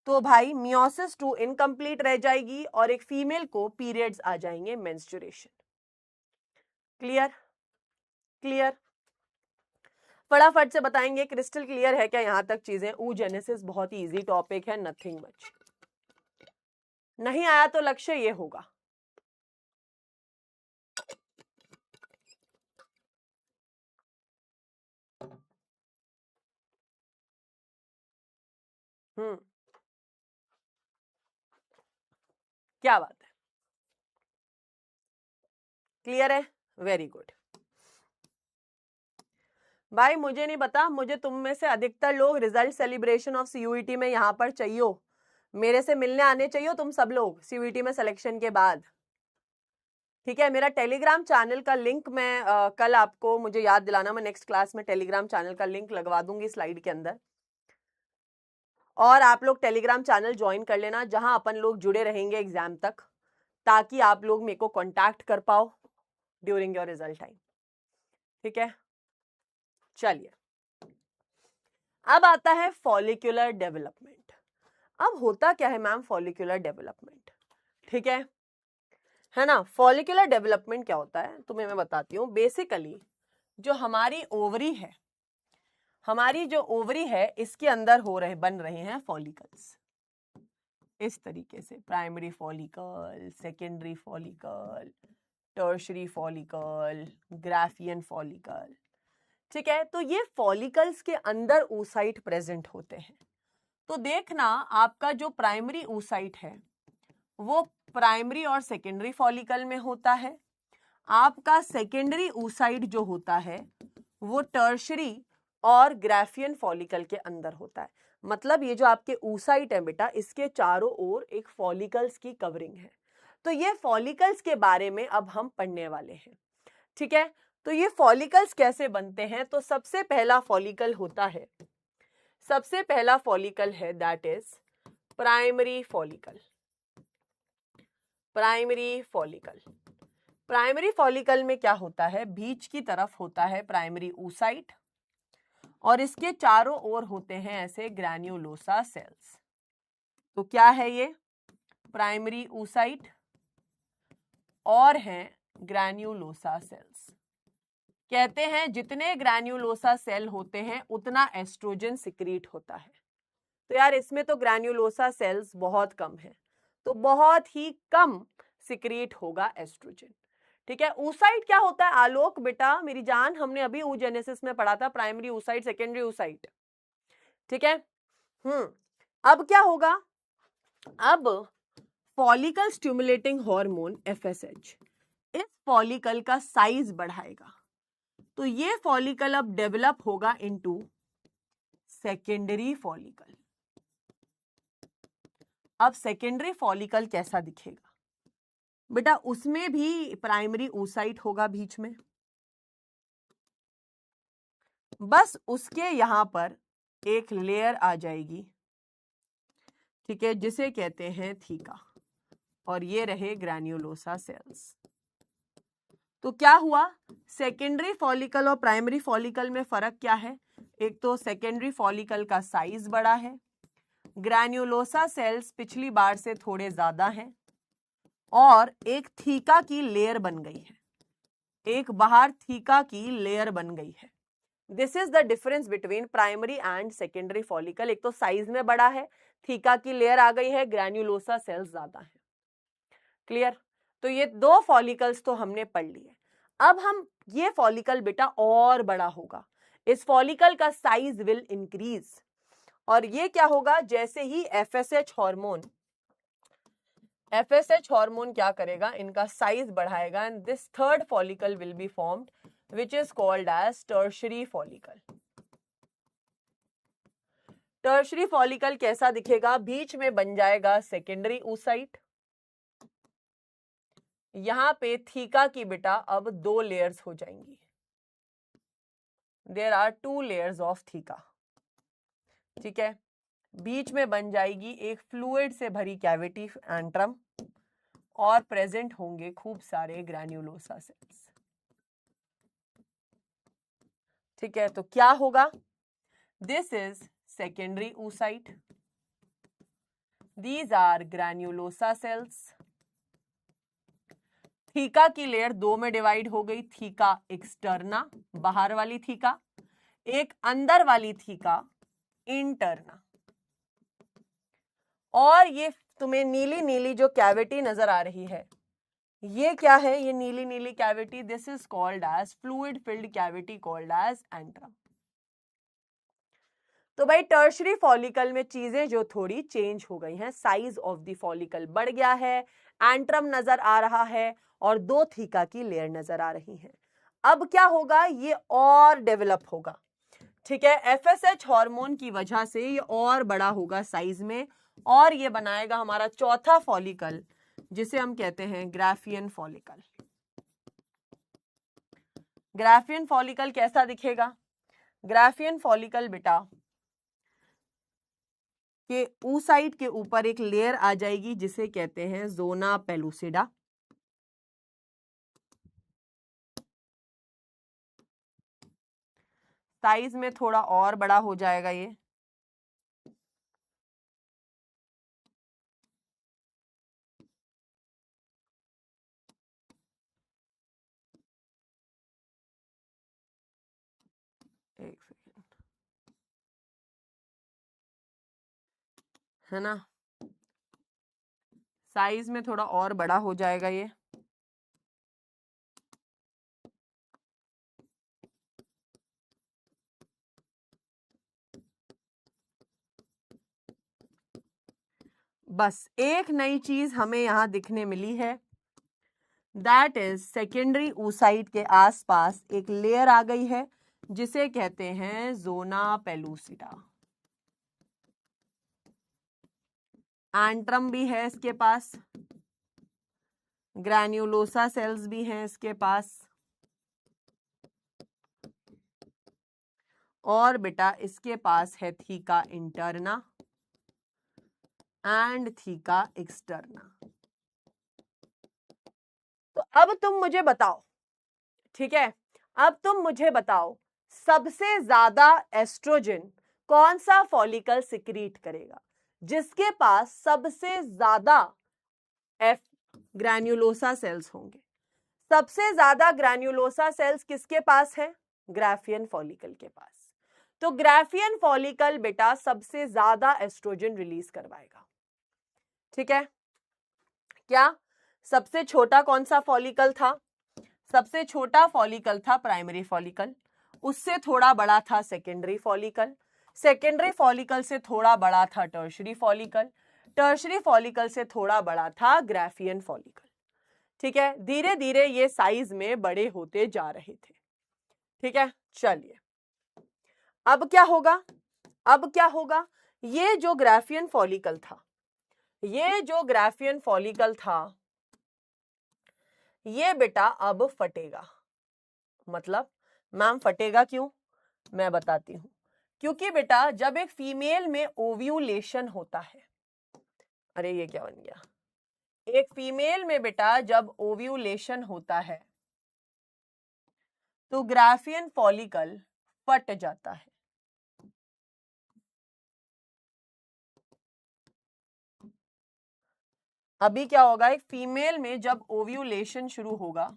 तो भाई मियोसिस 2 इनकम्प्लीट रह जाएगी और एक फीमेल को पीरियड्स आ जाएंगे, मेंस्ट्रुएशन। क्लियर? क्लियर? फटाफट से बताएंगे, क्रिस्टल क्लियर है क्या यहां तक चीजें? oogenesis बहुत ही इजी टॉपिक है, नथिंग मच। नहीं आया तो लक्ष्य ये होगा। क्या बात है, क्लियर है? वेरी गुड भाई। मुझे नहीं पता, मुझे तुम में से अधिकतर लोग रिजल्ट सेलिब्रेशन ऑफ सीयूईटी में यहाँ पर चाहिए, मेरे से मिलने आने चाहिए तुम सब लोग सीयूईटी में सिलेक्शन के बाद। ठीक है, मेरा टेलीग्राम चैनल का लिंक मैं कल आपको, मुझे याद दिलाना, मैं नेक्स्ट क्लास में टेलीग्राम चैनल का लिंक लगवा दूंगी स्लाइड के अंदर, और आप लोग टेलीग्राम चैनल ज्वाइन कर लेना जहां अपन लोग जुड़े रहेंगे एग्जाम तक, ताकि आप लोग मेरे को कांटेक्ट कर पाओ ड्यूरिंग योर रिजल्ट टाइम। ठीक है, चलिए अब आता है फॉलिक्यूलर डेवलपमेंट। अब होता क्या है मैम फॉलिक्यूलर डेवलपमेंट? ठीक है ना? फॉलिक्यूलर डेवलपमेंट क्या होता है तुम्हें मैं बताती हूँ। बेसिकली जो हमारी ओवरी है, हमारी जो ओवरी है इसके अंदर बन रहे हैं फॉलिकल्स इस तरीके से, primary follicle, secondary follicle, tertiary follicle, Graafian follicle. ठीक है, तो ये फॉलिकल्स के अंदर oocyte प्रेजेंट होते हैं। तो देखना आपका जो प्राइमरी oocyte है वो प्राइमरी और सेकेंडरी फॉलिकल में होता है, आपका सेकेंडरी oocyte जो होता है वो टर्शरी और ग्राफियन फॉलिकल के अंदर होता है। मतलब ये जो आपके oocyte है बेटा, इसके चारों ओर एक फॉलिकल्स की कवरिंग है। तो ये फॉलिकल्स के बारे में अब हम पढ़ने वाले हैं। ठीक है, तो ये फॉलिकल्स कैसे बनते हैं? तो सबसे पहला फॉलिकल होता है, सबसे पहला फॉलिकल है that is primary follicle. Primary follicle, primary follicle में क्या होता है? बीच की तरफ होता है प्राइमरी oocyte और इसके चारों ओर होते हैं ऐसे ग्रैन्युलोसा सेल्स। तो क्या है ये? प्राइमरी oocyte और हैं ग्रैन्युलोसा सेल्स। कहते हैं जितने ग्रैन्युलोसा सेल होते हैं उतना एस्ट्रोजन सिक्रीट होता है। तो यार इसमें तो ग्रैन्युलोसा सेल्स बहुत कम है, तो बहुत ही कम सिक्रीट होगा एस्ट्रोजन। ठीक है, oocyte क्या होता है आलोक बेटा मेरी जान? हमने अभी oogenesis में पढ़ा था, प्राइमरी oocyte, सेकेंडरी oocyte। ठीक है, अब क्या होगा? अब फॉलिकल स्टिमुलेटिंग हार्मोन FSH इस फॉलिकल का साइज बढ़ाएगा, तो ये फॉलिकल अब डेवलप होगा इनटू सेकेंडरी फॉलिकल। अब सेकेंडरी फॉलिकल कैसा दिखेगा बेटा? उसमें भी प्राइमरी oocyte होगा बीच में, बस उसके यहां पर एक लेयर आ जाएगी, ठीक है, जिसे कहते हैं थीका, और ये रहे ग्रैन्युलोसा सेल्स। तो क्या हुआ? सेकेंडरी फॉलिकल और प्राइमरी फॉलिकल में फर्क क्या है? एक तो सेकेंडरी फॉलिकल का साइज बड़ा है, ग्रैन्युलोसा सेल्स पिछली बार से थोड़े ज्यादा हैं और एक थीका की लेयर बन गई है, एक बाहर थीका की लेयर बन गई है। This is the difference between primary and secondary follicle. एक तो साइज में बड़ा है, थीका की लेयर आ गई है, ग्रैन्युलोसा सेल्स ज्यादा है। क्लियर? तो ये दो फॉलिकल्स तो हमने पढ़ लिए। अब हम ये फॉलिकल बेटा और बड़ा होगा, इस फॉलिकल का साइज विल इंक्रीज, और ये क्या होगा, जैसे ही एफएसएच हार्मोन क्या करेगा, इनका साइज बढ़ाएगा, and this third follicle will be formed which is called as tertiary follicle. Tertiary follicle कैसा दिखेगा, बीच में बन जाएगा सेकेंडरी oocyte, यहां पे थीका की बेटा अब 2 लेयर्स हो जाएंगी, there are 2 layers of theca. ठीक है, बीच में बन जाएगी एक फ्लूइड से भरी कैविटी एंट्रम, और प्रेजेंट होंगे खूब सारे ग्रैन्युलोसा सेल्स। ठीक है, तो क्या होगा, this is secondary oocyte, these are granulosa cells। Theca की लेयर 2 में डिवाइड हो गई, थीका एक्सटर्ना बाहर वाली थीका, एक अंदर वाली थीका इंटरना। और ये तुम्हें नीली नीली जो कैविटी नजर आ रही है, ये क्या है, ये नीली नीली cavity, this is called as fluid filled cavity called as antrum. तो भाई टर्शरी फॉलिकल में चीजें जो थोड़ी चेंज हो गई हैं, साइज ऑफ द फॉलिकल बढ़ गया है, एंट्रम नजर आ रहा है, और 2 थीका की लेयर नजर आ रही है। अब क्या होगा, ये और डेवलप होगा। ठीक है, एफएसएच हार्मोन की वजह से ये और बड़ा होगा साइज में, और ये बनाएगा हमारा चौथा फॉलिकल, जिसे हम कहते हैं ग्राफियन फॉलिकल। ग्राफियन फॉलिकल कैसा दिखेगा, ग्राफियन फॉलिकल बेटा के oocyte के ऊपर एक लेयर आ जाएगी जिसे कहते हैं जोना पेलुसिडा। साइज में थोड़ा और बड़ा हो जाएगा ये, एक सेकेंड, है ना, साइज में थोड़ा और बड़ा हो जाएगा ये। बस एक नई चीज हमें यहां दिखने मिली है, दैट इज सेकेंडरी oocyte के आसपास एक लेयर आ गई है जिसे कहते हैं जोना पेलुसिडा। एंट्रम भी है इसके पास, ग्रैन्युलोसा सेल्स भी हैं इसके पास, और बेटा इसके पास है theca interna and theca externa. तो अब तुम मुझे बताओ, ठीक है, अब तुम मुझे बताओ सबसे ज्यादा एस्ट्रोजन कौन सा फॉलिकल सिक्रीट करेगा, जिसके पास सबसे ज्यादा एफ ग्रैन्युलोसा सेल्स होंगे। सबसे ज्यादा ग्रैन्युलोसा सेल्स किसके पास है, ग्राफियन फॉलिकल के पास। तो ग्राफियन फॉलिकल बेटा सबसे ज्यादा एस्ट्रोजन रिलीज करवाएगा। ठीक है, क्या सबसे छोटा कौन सा फॉलिकल था, सबसे छोटा फॉलिकल था प्राइमरी फॉलिकल, उससे थोड़ा बड़ा था सेकेंडरी फॉलिकल, सेकेंडरी फॉलिकल से थोड़ा बड़ा था टर्शरी फॉलिकल, टर्शरी फॉलिकल से थोड़ा बड़ा था ग्राफियन फॉलिकल। ठीक है, धीरे धीरे ये साइज में बड़े होते जा रहे थे। ठीक है, चलिए अब क्या होगा, अब क्या होगा, ये जो ग्राफियन फॉलिकल था, ये जो ग्राफियन फॉलिकल था, ये बेटा अब फटेगा। मतलब मैम फटेगा क्यों, मैं बताती हूं, क्योंकि बेटा जब एक फीमेल में ओव्यूलेशन होता है, अरे ये क्या बन गया, एक फीमेल में बेटा जब ओव्यूलेशन होता है तो ग्राफियन फॉलिकल फट जाता है। अभी क्या होगा, एक फीमेल में जब ओव्यूलेशन शुरू होगा,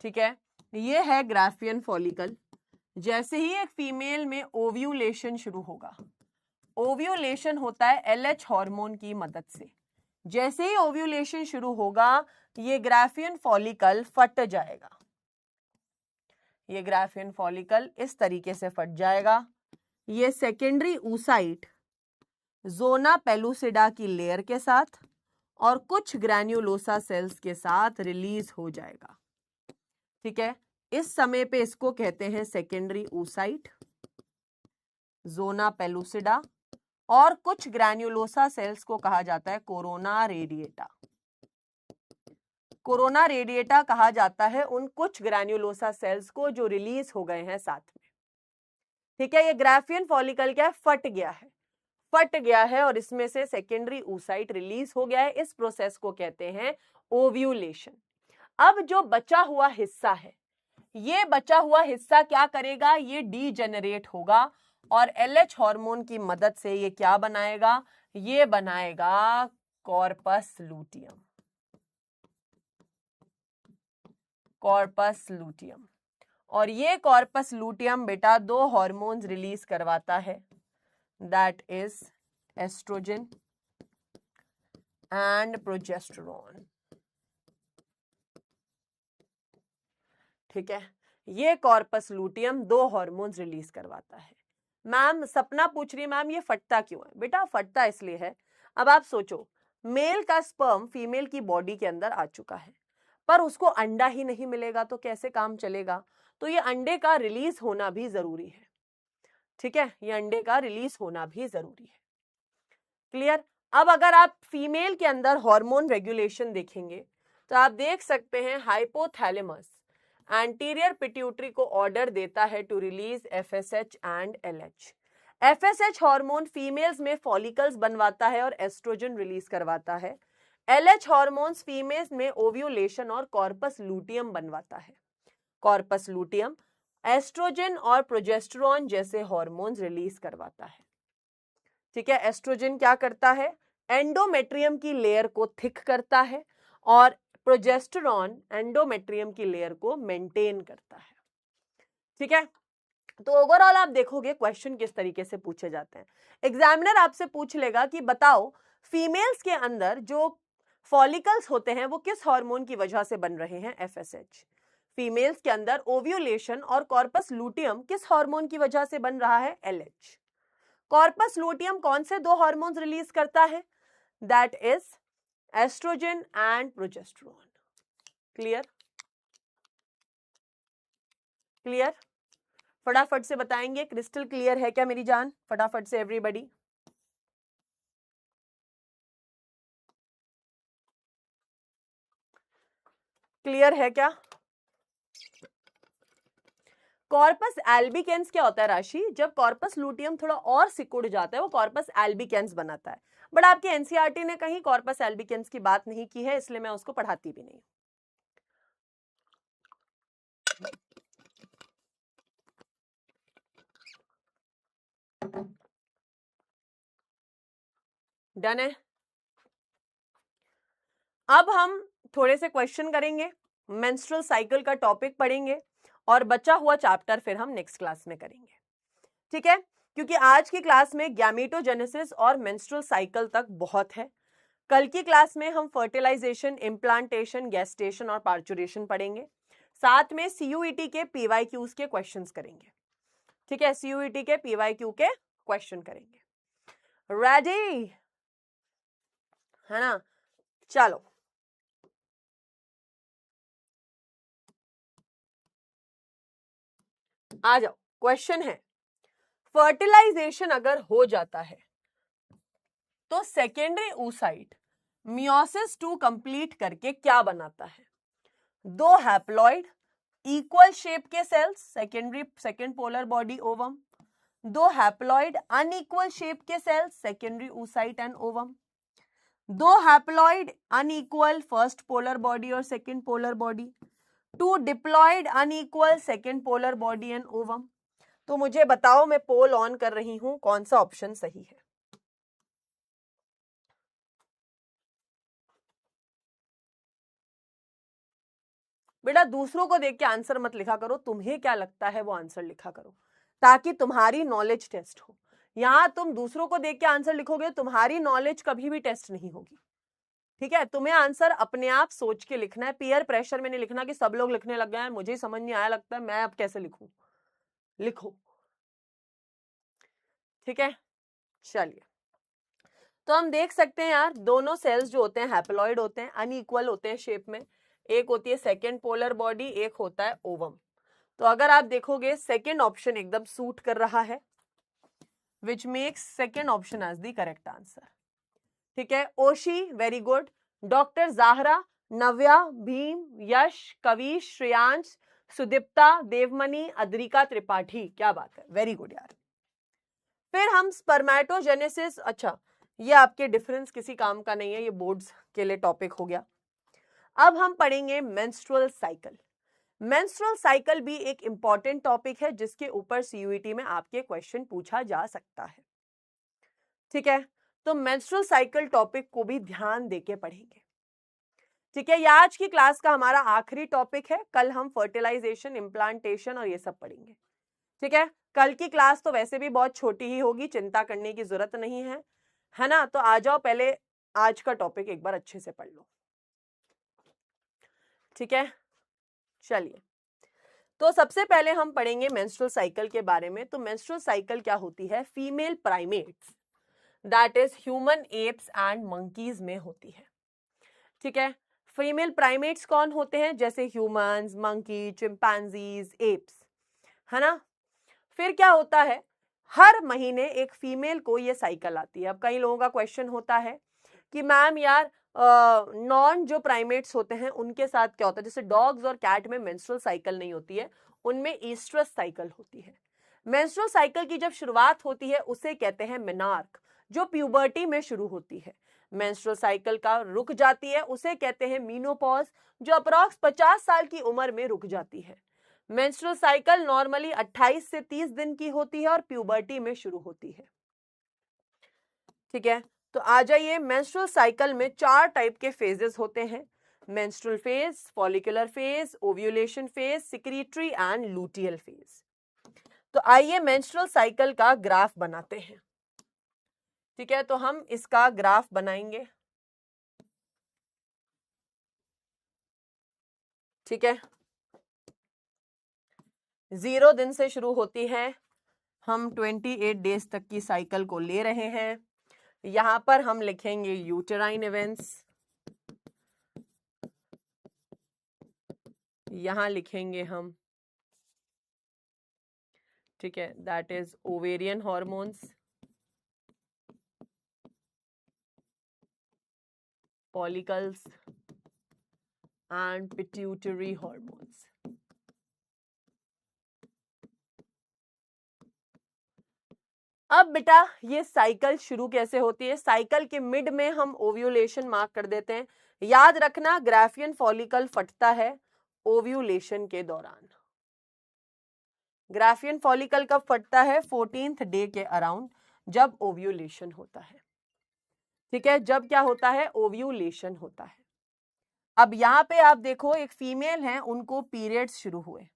ठीक है, ये है ग्राफियन फॉलिकल। जैसे ही एक फीमेल में ओव्यूलेशन शुरू होगा, ओव्यूलेशन होता है एलएच हार्मोन की मदद से। जैसे ही ओव्यूलेशन शुरू होगा, ये ग्राफियन फॉलिकल फट जाएगा। ये ग्राफियन फॉलिकल इस तरीके से फट जाएगा। ये सेकेंडरी oocyte जोना पेलुसिडा की लेयर के साथ और कुछ ग्रैन्युलोसा सेल्स के साथ रिलीज हो जाएगा। ठीक है, इस समय पे इसको कहते हैं सेकेंडरी oocyte जोना पेलुसिडा, और कुछ ग्रैन्युलोसा सेल्स को कहा जाता है कोरोना रेडिएटा। कोरोना रेडिएटा कहा जाता है उन कुछ ग्रैन्युलोसा सेल्स को जो रिलीज हो गए हैं साथ में। ठीक है, ये ग्राफियन फॉलिकल क्या है, फट गया है और इसमें से सेकेंडरी oocyte रिलीज हो गया है। इस प्रोसेस को कहते हैं ओव्यूलेशन। अब जो बचा हुआ हिस्सा है, ये बचा हुआ हिस्सा क्या करेगा, ये डीजेनरेट होगा और एलएच हार्मोन की मदद से ये क्या बनाएगा, ये बनाएगा कॉर्पस लूटियम। कॉर्पस लूटियम, और ये कॉर्पस लूटियम बेटा दो हार्मोन्स रिलीज करवाता है, that is estrogen and progesterone. ठीक है, ये कॉर्पस लूटियम दो हार्मोन्स रिलीज करवाता है। मैम सपना पूछ रही है मैम ये फटता क्यों है? बेटा फटता इसलिए है, अब आप सोचो, मेल का स्पर्म फीमेल की बॉडी के अंदर आ चुका है, पर उसको अंडा ही नहीं मिलेगा तो कैसे काम चलेगा? तो ये अंडे का रिलीज होना भी जरूरी है। ठीक है, ये अंडे का रिलीज होना भी जरूरी है। क्लियर? अब अगर आप फीमेल के अंदर हार्मोन रेगुलेशन देखेंगे तो आप देख सकते हैं हाइपोथैलेमस एंटीरियर पिट्यूटरी को ऑर्डर देता है to release FSH and LH. FSH hormone females में फॉलिकल्स बनवाता है और एस्ट्रोजन रिलीज करवाता है। एलएच हार्मोन्स फीमेल्स में ओव्यूलेशन और कॉर्पस लूटियम बनवाता है। कॉर्पस लूटियम एस्ट्रोजन और प्रोजेस्टेरोन जैसे हार्मोन्स रिलीज करवाता है। ठीक है, एस्ट्रोजन क्या करता है, एंडोमेट्रियम की लेयर को थिक करता है और प्रोजेस्टेरोन एंडोमेट्रियम की लेयर को मेंटेन करता है। ठीक है, तो ओवरऑल आप देखोगे क्वेश्चन किस तरीके से पूछे जाते हैं। एग्जामिनर आपसे पूछ लेगा कि बताओ फीमेल्स के अंदर जो फॉलिकल्स होते हैं वो किस हार्मोन की वजह से बन रहे हैं, एफएसएच। फीमेल्स के अंदर ओव्यूलेशन और कॉर्पस लूटियम किस हार्मोन की वजह से बन रहा है, एलएच। कॉर्पस लूटियम कौन से दो हार्मोन्स रिलीज करता है, that is estrogen and progesterone. Clear? Clear? फटाफट से बताएंगे, क्रिस्टल क्लियर है क्या मेरी जान? फटाफट से एवरीबॉडी। क्लियर है क्या? कॉर्पस एल्बिकेंस क्या होता है राशि, जब कॉर्पस लूटियम थोड़ा और सिकुड़ जाता है वो कॉर्पस एल्बिकेंस बनाता है। बट आपके एनसीईआरटी ने कहीं कॉर्पस एल्बिकेंस की बात नहीं की है, इसलिए मैं उसको पढ़ाती भी नहीं। डन है? अब हम थोड़े से क्वेश्चन करेंगे, मेंस्ट्रुअल साइकिल का टॉपिक पढ़ेंगे और बचा हुआ चैप्टर फिर हम नेक्स्ट क्लास में करेंगे। ठीक है, क्योंकि आज की क्लास में गैमेटोजेनेसिस और मेंस्ट्रुअल साइकिल तक बहुत है। कल की क्लास में हम फर्टिलाइजेशन, इम्प्लांटेशन, गेस्टेशन और पार्चुरेशन पढ़ेंगे। साथ में सीयूईटी के पीवाईक्यूज के क्वेश्चंस करेंगे। ठीक है, सीयूईटी के पीवाईक्यू के क्वेश्चन करेंगे। रेडी है ना? चलो आ जाओ, क्वेश्चन है फर्टिलाइजेशन अगर हो जाता है तो सेकेंडरी oocyte मियोसिस 2 कंप्लीट करके क्या बनाता है, दो हैप्लॉइड इक्वल शेप के cells, second polar body ovum, दो हैप्लॉइड अनइक्वल शेप के cells, secondary oocyte and ovum, दो haploid unequal first polar body और second polar body, two diploid unequal second polar body and ovum. तो मुझे बताओ, मैं पोल on कर रही हूं, कौन सा ऑप्शन सही है? बेटा दूसरों को देख के आंसर मत लिखा करो, तुम्हें क्या लगता है वो आंसर लिखा करो, ताकि तुम्हारी नॉलेज टेस्ट हो। यहां तुम दूसरों को देख के आंसर लिखोगे, तुम्हारी नॉलेज कभी भी टेस्ट नहीं होगी। ठीक है, तुम्हें आंसर अपने आप सोच के लिखना है, पीयर प्रेशर में नहीं लिखना कि सब लोग लिखने लग गए हैं, मुझे समझ नहीं आया, लगता है मैं अब कैसे लिखूं। लिखो, ठीक है। चलिए, तो हम देख सकते हैं यार, दोनों सेल्स जो होते हैं हैप्लॉइड होते हैं, अनइक्वल होते हैं शेप में। एक होती है सेकेंड पोलर बॉडी, एक होता है ओवम। तो अगर आप देखोगे सेकेंड ऑप्शन एकदम सूट कर रहा है, which makes second option as the correct answer. ठीक है, Oshi very good, doctor Zahra, Navya, Bhim, Yash, Kavish, Shreyansh, Sudipta, Devmani, Adrika Tripathi, क्या बात है, वेरी गुड यार। फिर हम स्पर्मेटोजेनेसिस, अच्छा ये आपके डिफरेंस किसी काम का नहीं है, ये बोर्ड्स के लिए टॉपिक हो गया। अब हम पढ़ेंगे मेंस्ट्रुअल साइकिल। मेंस्ट्रुअल साइकिल भी एक इंपॉर्टेंट टॉपिक है जिसके ऊपर सीयूईटी में आपके क्वेश्चन पूछा जा सकता है। ठीक है, तो मेंस्ट्रुअल साइकिल टॉपिक को भी ध्यान देके पढ़ेंगे। ठीक है, ये आज की क्लास का हमारा आखिरी टॉपिक है, कल हम फर्टिलाइजेशन, इम्प्लांटेशन और ये सब पढ़ेंगे। ठीक है, कल की क्लास तो वैसे भी बहुत छोटी ही होगी, चिंता करने की जरूरत नहीं है ना। तो आ जाओ, पहले आज का टॉपिक एक बार अच्छे से पढ़ लो। ठीक है, चलिए, तो सबसे पहले हम पढ़ेंगे मेंस्ट्रुअल साइकिल के बारे में। तो मेंस्ट्रुअल साइकिल क्या होती है? Female primates, that is human, apps and monkeys में होती है। ठीक है, फीमेल प्राइमेट्स कौन होते हैं? जैसे ह्यूमंस, मंकी, चिंपैंजीज, एप्स, है ना। फिर क्या होता है, हर महीने एक फीमेल को ये साइकिल आती है। अब कई लोगों का क्वेश्चन होता है कि मैम यार नॉन जो प्राइमेट्स होते हैं उनके साथ क्या होता है? जैसे डॉग्स और कैट में मेंस्ट्रुअल साइकिल नहीं होती है, उनमें ईस्ट्रस साइकिल होती है। मेंस्ट्रुअल साइकिल की जब शुरुआत होती है उसे कहते हैं मेनार्क, जो प्यूबर्टी में शुरू होती है। मेंस्ट्रुअल साइकिल का रुक जाती है उसे कहते हैं मीनोपॉज, जो अप्रॉक्स 50 साल की उम्र में रुक जाती है। मेंस्ट्रुअल साइकिल नॉर्मली 28 से 30 दिन की होती है और प्यूबर्टी में शुरू होती है। ठीक है, तो आ जाइए, मेंस्ट्रुअल साइकिल में 4 टाइप के फेजेस होते हैं, menstrual phase, follicular phase, ovulation phase, secretory and luteal phase. तो आइए मेंस्ट्रुअल साइकिल का ग्राफ बनाते हैं। ठीक है, तो हम इसका ग्राफ बनाएंगे। ठीक है, 0 दिन से शुरू होती है, हम 28 डेज तक की साइकिल को ले रहे हैं। यहां पर हम लिखेंगे यूटेराइन इवेंट्स, यहां लिखेंगे हम, ठीक है, that is ovarian hormones, follicles and pituitary hormones. अब बेटा ये साइकिल शुरू कैसे होती है? साइकिल के मिड में हम ओव्यूलेशन मार्क कर देते हैं। याद रखना, ग्राफियन फॉलिकल फटता है ओव्यूलेशन के दौरान। ग्राफियन फॉलिकल कब फटता है? 14th डे के अराउंड, जब ओव्यूलेशन होता है। ठीक है, जब क्या होता है? ओव्यूलेशन होता है। अब यहाँ पे आप देखो, एक फीमेल है, उनको पीरियड्स शुरू हुए।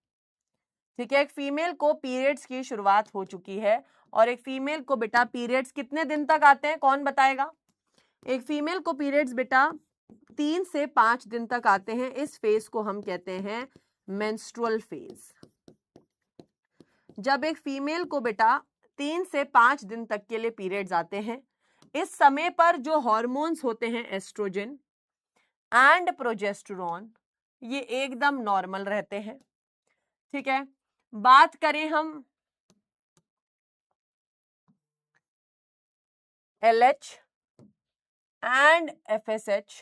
ठीक है, एक फीमेल को पीरियड्स की शुरुआत हो चुकी है, और एक फीमेल को बेटा पीरियड्स कितने दिन तक आते हैं, कौन बताएगा? एक फीमेल को पीरियड्स बेटा 3 से 5 दिन तक आते हैं। इस फेज को हम कहते हैं मेंस्ट्रुअल फेज। जब एक फीमेल को बेटा 3 से 5 दिन तक के लिए पीरियड्स आते हैं, इस समय पर जो हॉर्मोन्स होते हैं एस्ट्रोजन एंड प्रोजेस्टेरोन, ये एकदम नॉर्मल रहते हैं। ठीक है, बात करें हम LH and FSH,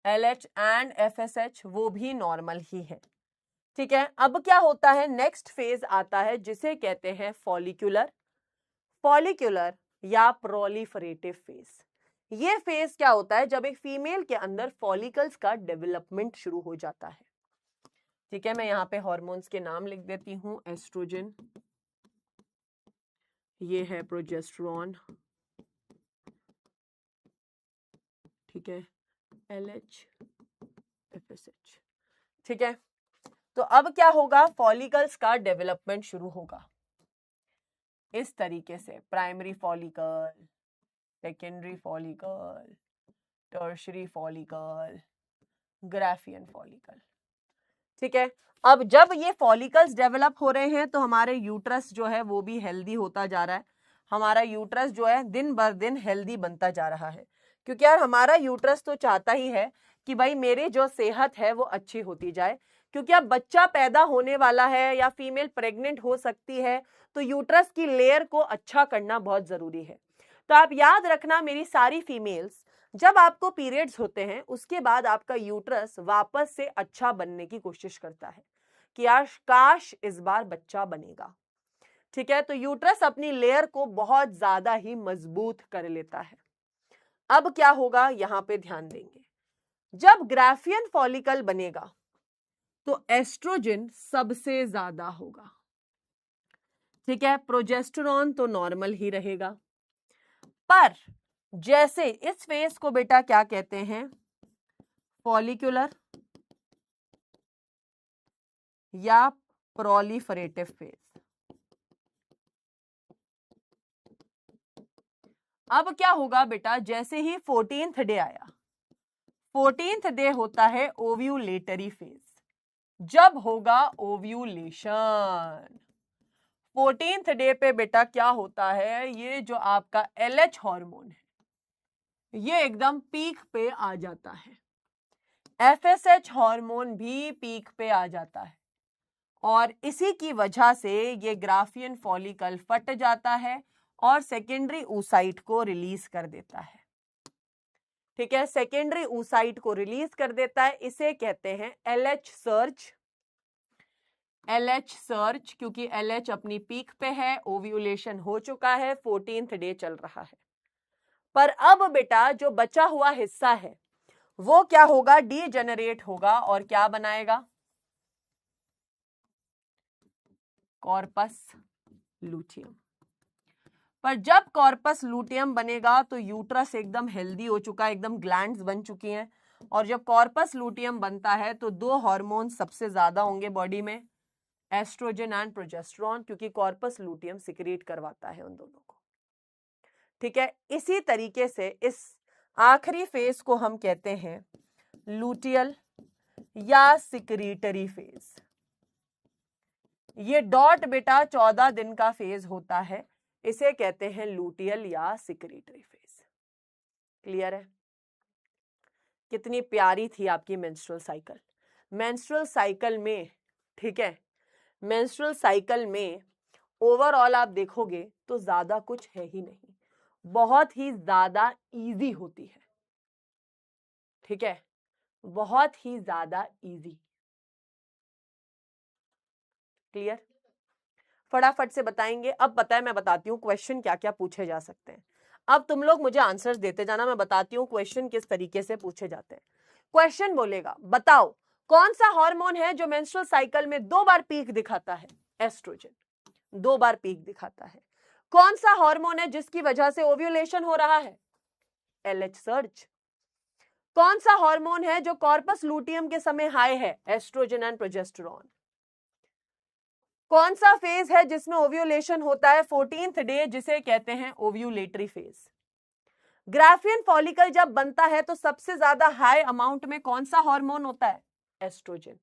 LH and FSH वो भी नॉर्मल ही है। ठीक है, अब क्या होता है? नेक्स्ट फेज आता है जिसे कहते हैं फॉलिक्यूलर, फॉलिक्यूलर या प्रोलिफरेटिव फेज। ये फेज क्या होता है? जब एक फीमेल के अंदर फॉलिकल्स का डेवलपमेंट शुरू हो जाता है। ठीक है, मैं यहाँ पे हार्मोन्स के नाम लिख देती हूँ। एस्ट्रोजन, ये है प्रोजेस्टेरॉन, ठीक है, LH, FSH। ठीक है, तो अब क्या होगा? फॉलिकल्स का डेवलपमेंट शुरू होगा इस तरीके से। Primary follicle, secondary follicle, tertiary follicle, Graafian follicle. ठीक है, अब जब ये फॉलिकल्स डेवलप हो रहे हैं तो हमारे यूट्रस जो है वो भी हेल्दी होता जा रहा है। हमारा यूट्रस जो है दिन बर दिन हेल्दी बनता जा रहा है, क्योंकि यार हमारा यूट्रस तो चाहता ही है कि भाई मेरी जो सेहत है वो अच्छी होती जाए, क्योंकि अब बच्चा पैदा होने वाला है या फीमेल प्रेग्नेंट हो सकती है, तो यूट्रस की लेयर को अच्छा करना बहुत जरूरी है। तो आप याद रखना मेरी सारी फीमेल्स, जब आपको पीरियड्स होते हैं उसके बाद आपका यूट्रस वापस से अच्छा बनने की कोशिश करता है कि यार काश इस बार बच्चा बनेगा। ठीक है, तो यूट्रस अपनी लेयर को बहुत ज्यादा ही मजबूत कर लेता है। अब क्या होगा यहां पे ध्यान देंगे, जब ग्राफियन फॉलिकल बनेगा तो एस्ट्रोजन सबसे ज्यादा होगा। ठीक है, प्रोजेस्टेरॉन तो नॉर्मल ही रहेगा, पर जैसे इस फेज को बेटा क्या कहते हैं? फॉलिक्यूलर या प्रोलिफरेटिव फेज। अब क्या होगा बेटा? जैसे ही 14th डे आया, 14th डे होता है ओव्यूलेटरी फेज। जब होगा ओव्यूलेशन, 14th डे पे बेटा क्या होता है? ये जो आपका LH हार्मोन है ये एकदम पीक पे आ जाता है, FSH हार्मोन भी पीक पे आ जाता है, और इसी की वजह से ये ग्राफियन फॉलिकल फट जाता है और सेकेंडरी oocyte को रिलीज कर देता है। ठीक है, सेकेंडरी oocyte को रिलीज कर देता है, इसे कहते हैं LH सर्ज। LH सर्ज, क्योंकि LH अपनी पीक पे है, ओव्यूलेशन हो चुका है, 14th डे चल रहा है। पर अब बेटा जो बचा हुआ हिस्सा है वो क्या होगा? डीजेनरेट होगा और क्या बनाएगा? Corpus luteum. पर जब कॉर्पस लूटियम बनेगा तो यूट्रस एकदम हेल्दी हो चुका है, एकदम ग्लैंड्स बन चुकी हैं, और जब कॉर्पस लूटियम बनता है तो दो हार्मोन सबसे ज्यादा होंगे बॉडी में, एस्ट्रोजन एंड प्रोजेस्टेरॉन, क्योंकि कॉर्पस लूटियम सिक्रीट करवाता है उन दोनों को। ठीक है, इसी तरीके से इस आखिरी फेज को हम कहते हैं लूटियल या सिक्रीटरी फेज। ये डॉट बेटा 14 दिन का फेज होता है, इसे कहते हैं लूटियल या सिक्रीटरी फेज। क्लियर है? कितनी प्यारी थी आपकी मेंस्ट्रुअल साइकिल। मेंस्ट्रुअल साइकिल में, ठीक है, मेंस्ट्रुअल साइकिल में ओवरऑल आप देखोगे तो ज्यादा कुछ है ही नहीं, बहुत ही ज्यादा इजी होती है। ठीक है, बहुत ही ज्यादा इजी। क्लियर? फटाफट से बताएंगे। अब पता है, मैं बताती हूँ क्वेश्चन क्या क्या पूछे जा सकते हैं। अब तुम लोग मुझे आंसर्स देते जाना, मैं बताती हूँ क्वेश्चन किस तरीके से पूछे जाते हैं। क्वेश्चन बोलेगा, बताओ कौन सा हार्मोन है जो मेंस्ट्रुअल साइकिल में 2 बार पीक दिखाता है? एस्ट्रोजन 2 बार पीक दिखाता है। कौन सा हार्मोन है जिसकी वजह से ओव्यूलेशन हो रहा है? LH surge. कौन सा हार्मोन है जो कॉर्पस लूटियम के समय हाई है? Estrogen and progesterone. कौन सा फेज है जिसमें ओव्यूलेशन होता है? 14th डे, जिसे कहते हैं ओव्यूलेटरी फेज। ग्राफियन फॉलिकल जब बनता है तो सबसे ज्यादा हाई अमाउंट में कौन सा हार्मोन होता है? एस्ट्रोजन।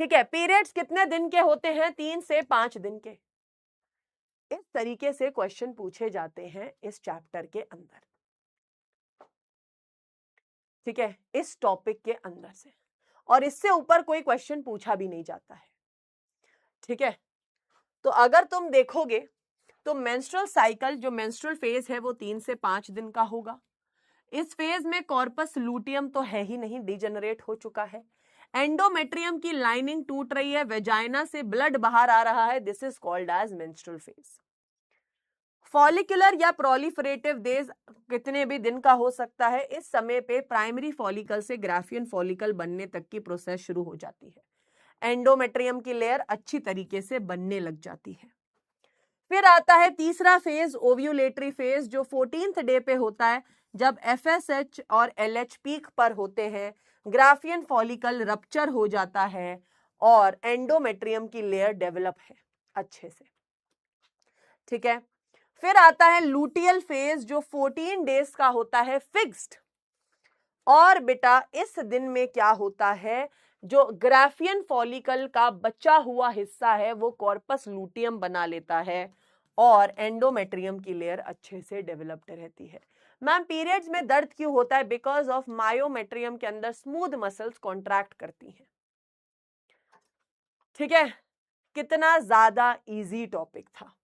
ठीक है, पीरियड्स कितने दिन के होते हैं? 3 से 5 दिन के। इस तरीके से क्वेश्चन पूछे जाते हैं इस चैप्टर के अंदर। ठीक है, इस टॉपिक के अंदर से, और इससे ऊपर कोई क्वेश्चन पूछा भी नहीं जाता है। ठीक है, तो अगर तुम देखोगे तो मेंस्ट्रुअल साइकिल, जो मेंस्ट्रुअल फेज है वो 3 से 5 दिन का होगा। इस फेज में कॉर्पस लूटियम तो है ही नहीं, डिजेनरेट हो चुका है। एंडोमेट्रियम की लाइनिंग टूट रही है, वेजाइना से ब्लड बाहर आ रहा है, this is called as menstrual phase. Follicular या प्रोलिफरेटिव डेज कितने भी दिन का हो सकता है। इस समय पे प्राइमरी फॉलिकल से ग्राफियन फॉलिकल बनने तक की प्रोसेस शुरू हो जाती है, एंडोमेट्रियम की लेयर अच्छी तरीके से बनने लग जाती है। फिर आता है तीसरा फेज, ओव्यूलेटरी फेज, जो 14th डे पे होता है, जब FSH और LH पीक पर होते हैं, ग्राफियन फॉलिकल रप्चर हो जाता है और एंडोमेट्रियम की लेयर डेवलप है अच्छे से, ठीक है। फिर आता है लूटियल फेज, जो 14 डेज का होता है फिक्स्ड, और बेटा इस दिन में क्या होता है, जो ग्राफियन फॉलिकल का बचा हुआ हिस्सा है वो कॉर्पस लूटियम बना लेता है और एंडोमेट्रियम की लेयर अच्छे से डेवलप्ड रहती है। मैम पीरियड्स में दर्द क्यों होता है? बिकॉज ऑफ मायोमेट्रियम के अंदर स्मूथ मसल्स कॉन्ट्रैक्ट करती हैं, ठीक है। कितना ज्यादा इजी टॉपिक था।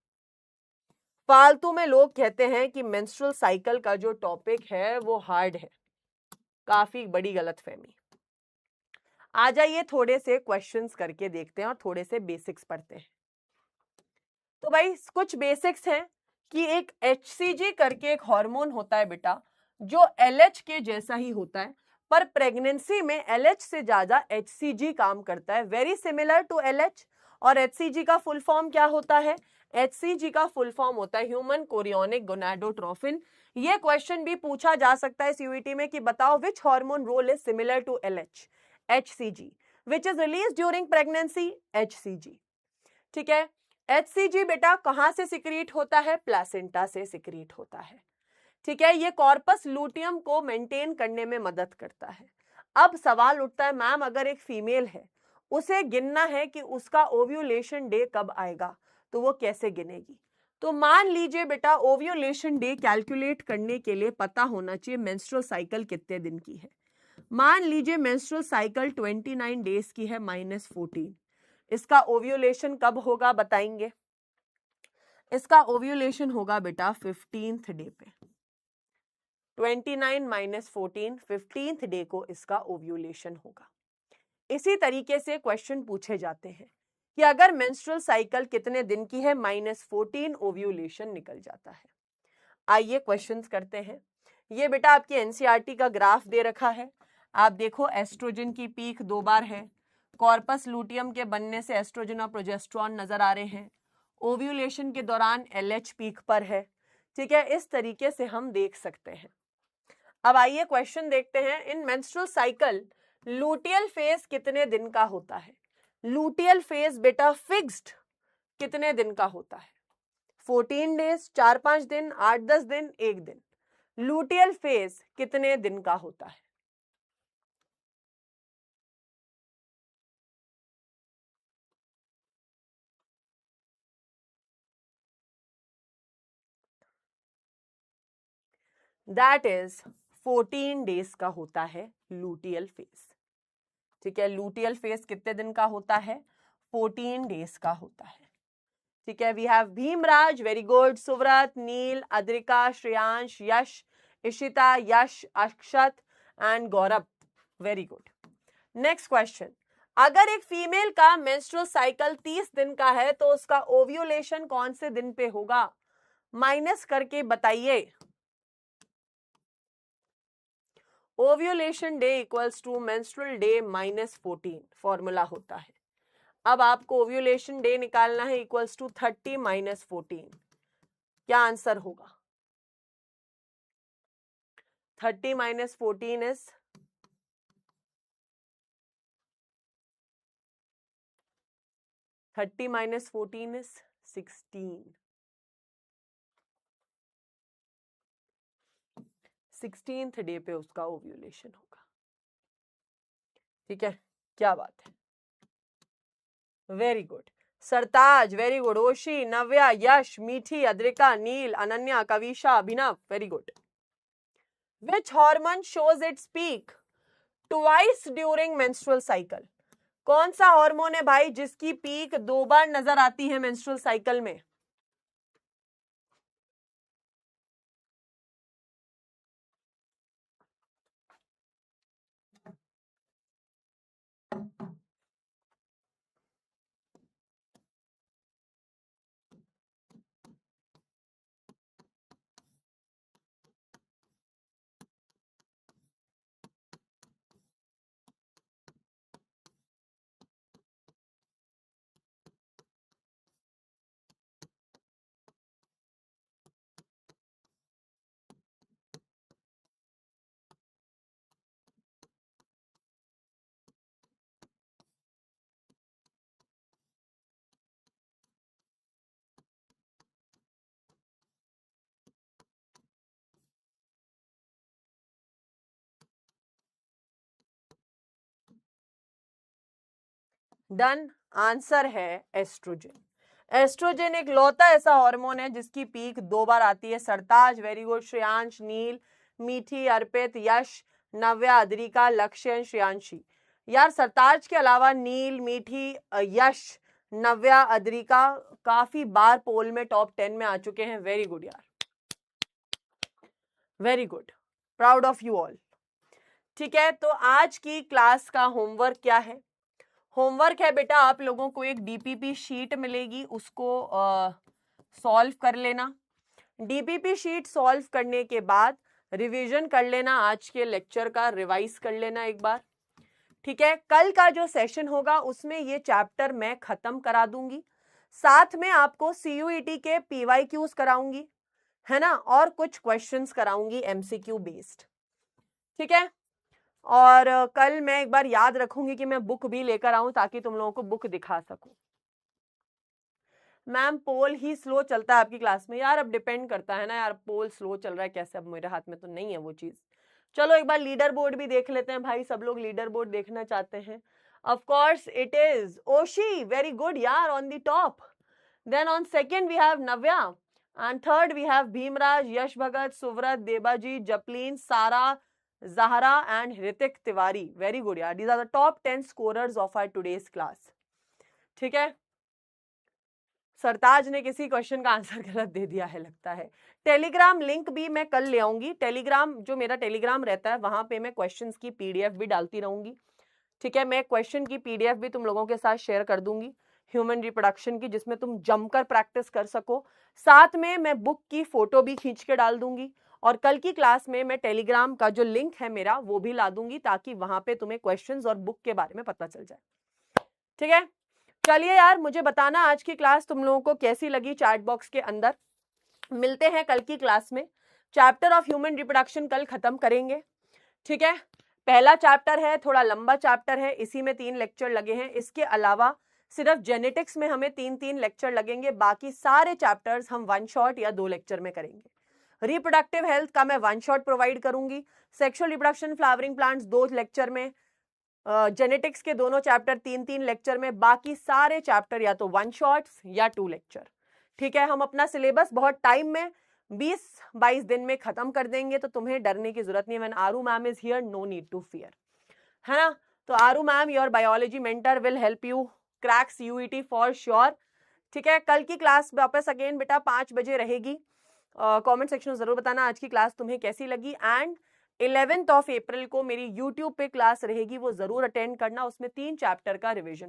फालतू में लोग कहते हैं कि मेंस्ट्रुअल साइकिल का जो टॉपिक है वो हार्ड है, काफी बड़ी गलतफहमी। आ जाइए थोड़े से क्वेश्चंस करके देखते हैं और थोड़े से बेसिक्स पढ़ते हैं। तो भाई कुछ बेसिक्स हैं कि एक HCG करके एक हार्मोन होता है बेटा, जो LH के जैसा ही होता है, पर प्रेगनेंसी में LH से ज्यादा HCG काम करता है, वेरी सिमिलर टू LH। और HCG का फुल फॉर्म क्या होता है? HCG का फुल फॉर्म होता है ह्यूमन कोरियोनिक गोनाडोट्रोफिन। ये क्वेश्चन भी पूछा जा सकता है CUET में कि बताओ which hormone role is similar to LH? HCG, which is released during pregnancy, HCG, ठीक है। HCG बेटा कहां से सिक्रीट होता है? प्लासेंटा से सिक्रीट होता है, ठीक है। ये कॉर्पस लूटियम को मेंटेन करने में मदद करता है। अब सवाल उठता है मैम अगर एक फीमेल है, उसे गिनना है कि उसका ओव्यूलेशन डे कब आएगा, तो वो कैसे गिनेगी? तो मान लीजिए बेटा ओव्यूलेशन डे कैलकुलेट करने के लिए पता होना चाहिए मेंस्ट्रुअल साइकिल कितने दिन की है। मान लीजिए मेंस्ट्रुअल साइकिल 29 डेज की है -14, इसका ओव्यूलेशन कब होगा बताएंगे? इसका ओव्यूलेशन होगा बेटा 15th डे पे। 29 - 14, 15th डे को इसका ओव्यूलेशन होगा। इसी तरीके से क्वेश्चन पूछे जाते हैं कि अगर मेंस्ट्रुअल साइकिल कितने दिन की है, -14 ओव्यूलेशन निकल जाता है। आइए क्वेश्चंस करते हैं। ये बेटा आपकी एनसीईआरटी का ग्राफ दे रखा है, आप देखो एस्ट्रोजन की पीक 2 बार है, कॉर्पस लूटियम के बनने से एस्ट्रोजन और प्रोजेस्टेरॉन नजर आ रहे हैं, ओव्यूलेशन के दौरान LH पीक पर है, ठीक है। इस तरीके से हम देख सकते हैं। अब आइए क्वेश्चन देखते हैं। इन मेंस्ट्रुअल साइकिल लूटियल फेज कितने दिन का होता है? लूटियल फेज बेटा फिक्स्ड कितने दिन का होता है? 14 डेज, 4-5 दिन, 8-10 दिन, 1 दिन। लूटियल फेज कितने दिन का होता है? दैट इज 14 डेज का होता है लूटियल फेज, ठीक है। लूटियल फेज कितने दिन का होता है? 14 डेज का होता है, ठीक है। We have Bhimraj, very good. Suvrat, Neel, Adrika, Shreyansh, Yash, Ishita, Yash, Akshat and Gaurav, very good. Next question, अगर एक फीमेल का मेंस्ट्रुअल साइकिल 30 दिन का है तो उसका ओव्यूलेशन कौन से दिन पे होगा? माइनस करके बताइए। Ovulation day equals to menstrual day -14 formula होता है। अब आपको ओव्यूलेशन डे निकालना है, इक्वल्स टू 30 - 14। क्या आंसर होगा? 30 - 14 इज 30 - 14 इज 16। 16th डे पे उसका ओव्यूलेशन होगा, ठीक है। क्या बात है, very good. Sartaj, very good. Oshi, Navya, Yash, Mithi, Adrika, Neel, Ananya, Kavisha, Abhinav, very good. Which hormone shows its peak twice during menstrual cycle? कौन सा हार्मोन है भाई जिसकी पीक 2 बार नजर आती है मेंस्ट्रुअल साइकिल में? डन। आंसर है एस्ट्रोजन। एस्ट्रोजन एक लौता ऐसा हार्मोन है जिसकी पीक 2 बार आती है। सरताज, वेरी गुड। श्रेयांश, नील, मीठी, अर्पित, यश, नव्या, अद्रिका, लक्ष्य, श्रेयांशी। यार सरताज के अलावा नील, मीठी, यश, नव्या, अद्रिका काफी बार पोल में टॉप 10 में आ चुके हैं। वेरी गुड यार, very good, proud of you all. ठीक है, तो आज की क्लास का होमवर्क क्या है? होमवर्क है बेटा, आप लोगों को एक डीपीपी शीट मिलेगी, उसको सॉल्व कर लेना। डीपीपी शीट सॉल्व करने के बाद रिवीजन कर लेना, आज के लेक्चर का रिवाइज कर लेना एक बार। ठीक है, कल का जो सेशन होगा उसमें ये चैप्टर मैं खत्म करा दूंगी, साथ में आपको सीयूईटी के पीवाईक्यूज कराऊंगी, है ना, और कुछ क्वेश्चंस कराऊंगी एमसीक्यू बेस्ड। ठीक है, और कल मैं एक बार याद रखूंगी कि मैं बुक भी लेकर आऊं ताकि तुम लोगों को बुक दिखा सकूं। मैम पोल ही स्लो चलता है आपकी क्लास में? यार अब डिपेंड करता है ना यार, पोल स्लो चल रहा है कैसे, अब मेरे हाथ में तो नहीं है वो चीज। चलो एक बार लीडर बोर्ड भी देख लेते हैं भाई, सब लोग लीडर बोर्ड देखना चाहते हैं। Of course it is Oshi, very good यार, on the top. Then on second we have Navya, and third we have Bhimraj, Yash Bhagat, Suvrat, Debaji, Japleen, Sara, Zahara and Hrithik Tiwari. Very good यार, these are the top 10 scorers of our today's class. ठीक है, सरताज ने किसी question का answer गलत दे दिया है लगता है। टेलीग्राम लिंक भी मैं कल ले आऊंगी। टेलीग्राम जो मेरा टेलीग्राम रहता है वहां पे मैं क्वेश्चंस की पीडीएफ भी डालती रहूंगी। ठीक है, मैं क्वेश्चन की पीडीएफ भी तुम लोगों के साथ शेयर कर दूंगी ह्यूमन रिप्रोडक्शन की, जिसमें तुम जमकर प्रैक्टिस कर सको। साथ में मैं बुक की फोटो भी खींच के डाल दूंगी, और कल की क्लास में मैं टेलीग्राम का जो लिंक है मेरा वो भी ला दूंगी, ताकि वहां पे तुम्हें क्वेश्चंस और बुक के बारे में पता चल जाए। ठीक है, चलिए यार, मुझे बताना आज की क्लास तुम लोगों को कैसी लगी चैट बॉक्स के अंदर। मिलते हैं कल की क्लास में। चैप्टर ऑफ ह्यूमन रिप्रोडक्शन कल खत्म करेंगे। ठीक है, पहला चैप्टर है, थोड़ा लंबा चैप्टर है, इसी में 3 लेक्चर लगे हैं। इसके अलावा सिर्फ जेनेटिक्स में हमें 3-3 लेक्चर लगेंगे, बाकी सारे चैप्टर्स हम 1 शॉट या 2 लेक्चर में करेंगे। रिप्रोडक्टिव हेल्थ का मैं 1 शॉट प्रोवाइड करूंगी, sexual reproduction flowering plants 2 lecture में, जेनेटिक्स के दोनों चैप्टर 3-3 लेक्चर में, बाकी सारे चैप्टर या तो 1 शॉट्स या 2 लेक्चर। ठीक है, हम अपना सिलेबस बहुत टाइम में 20-22 दिन में खत्म कर देंगे, तो तुम्हें डरने की जरूरत नहीं है। When Aaru ma'am is here, no need to fear, है ना। तो Aaru ma'am, your biology mentor, will help you crack CUET for sure. ठीक है, कल की क्लास वापस अगेन बेटा 5 बजे रहेगी। कमेंट सेक्शन में जरूर बताना आज की क्लास तुम्हें कैसी लगी। एंड 11th ऑफ अप्रैल को मेरी यूट्यूब पे क्लास रहेगी, वो जरूर अटेंड करना, उसमें 3 चैप्टर का रिवीजन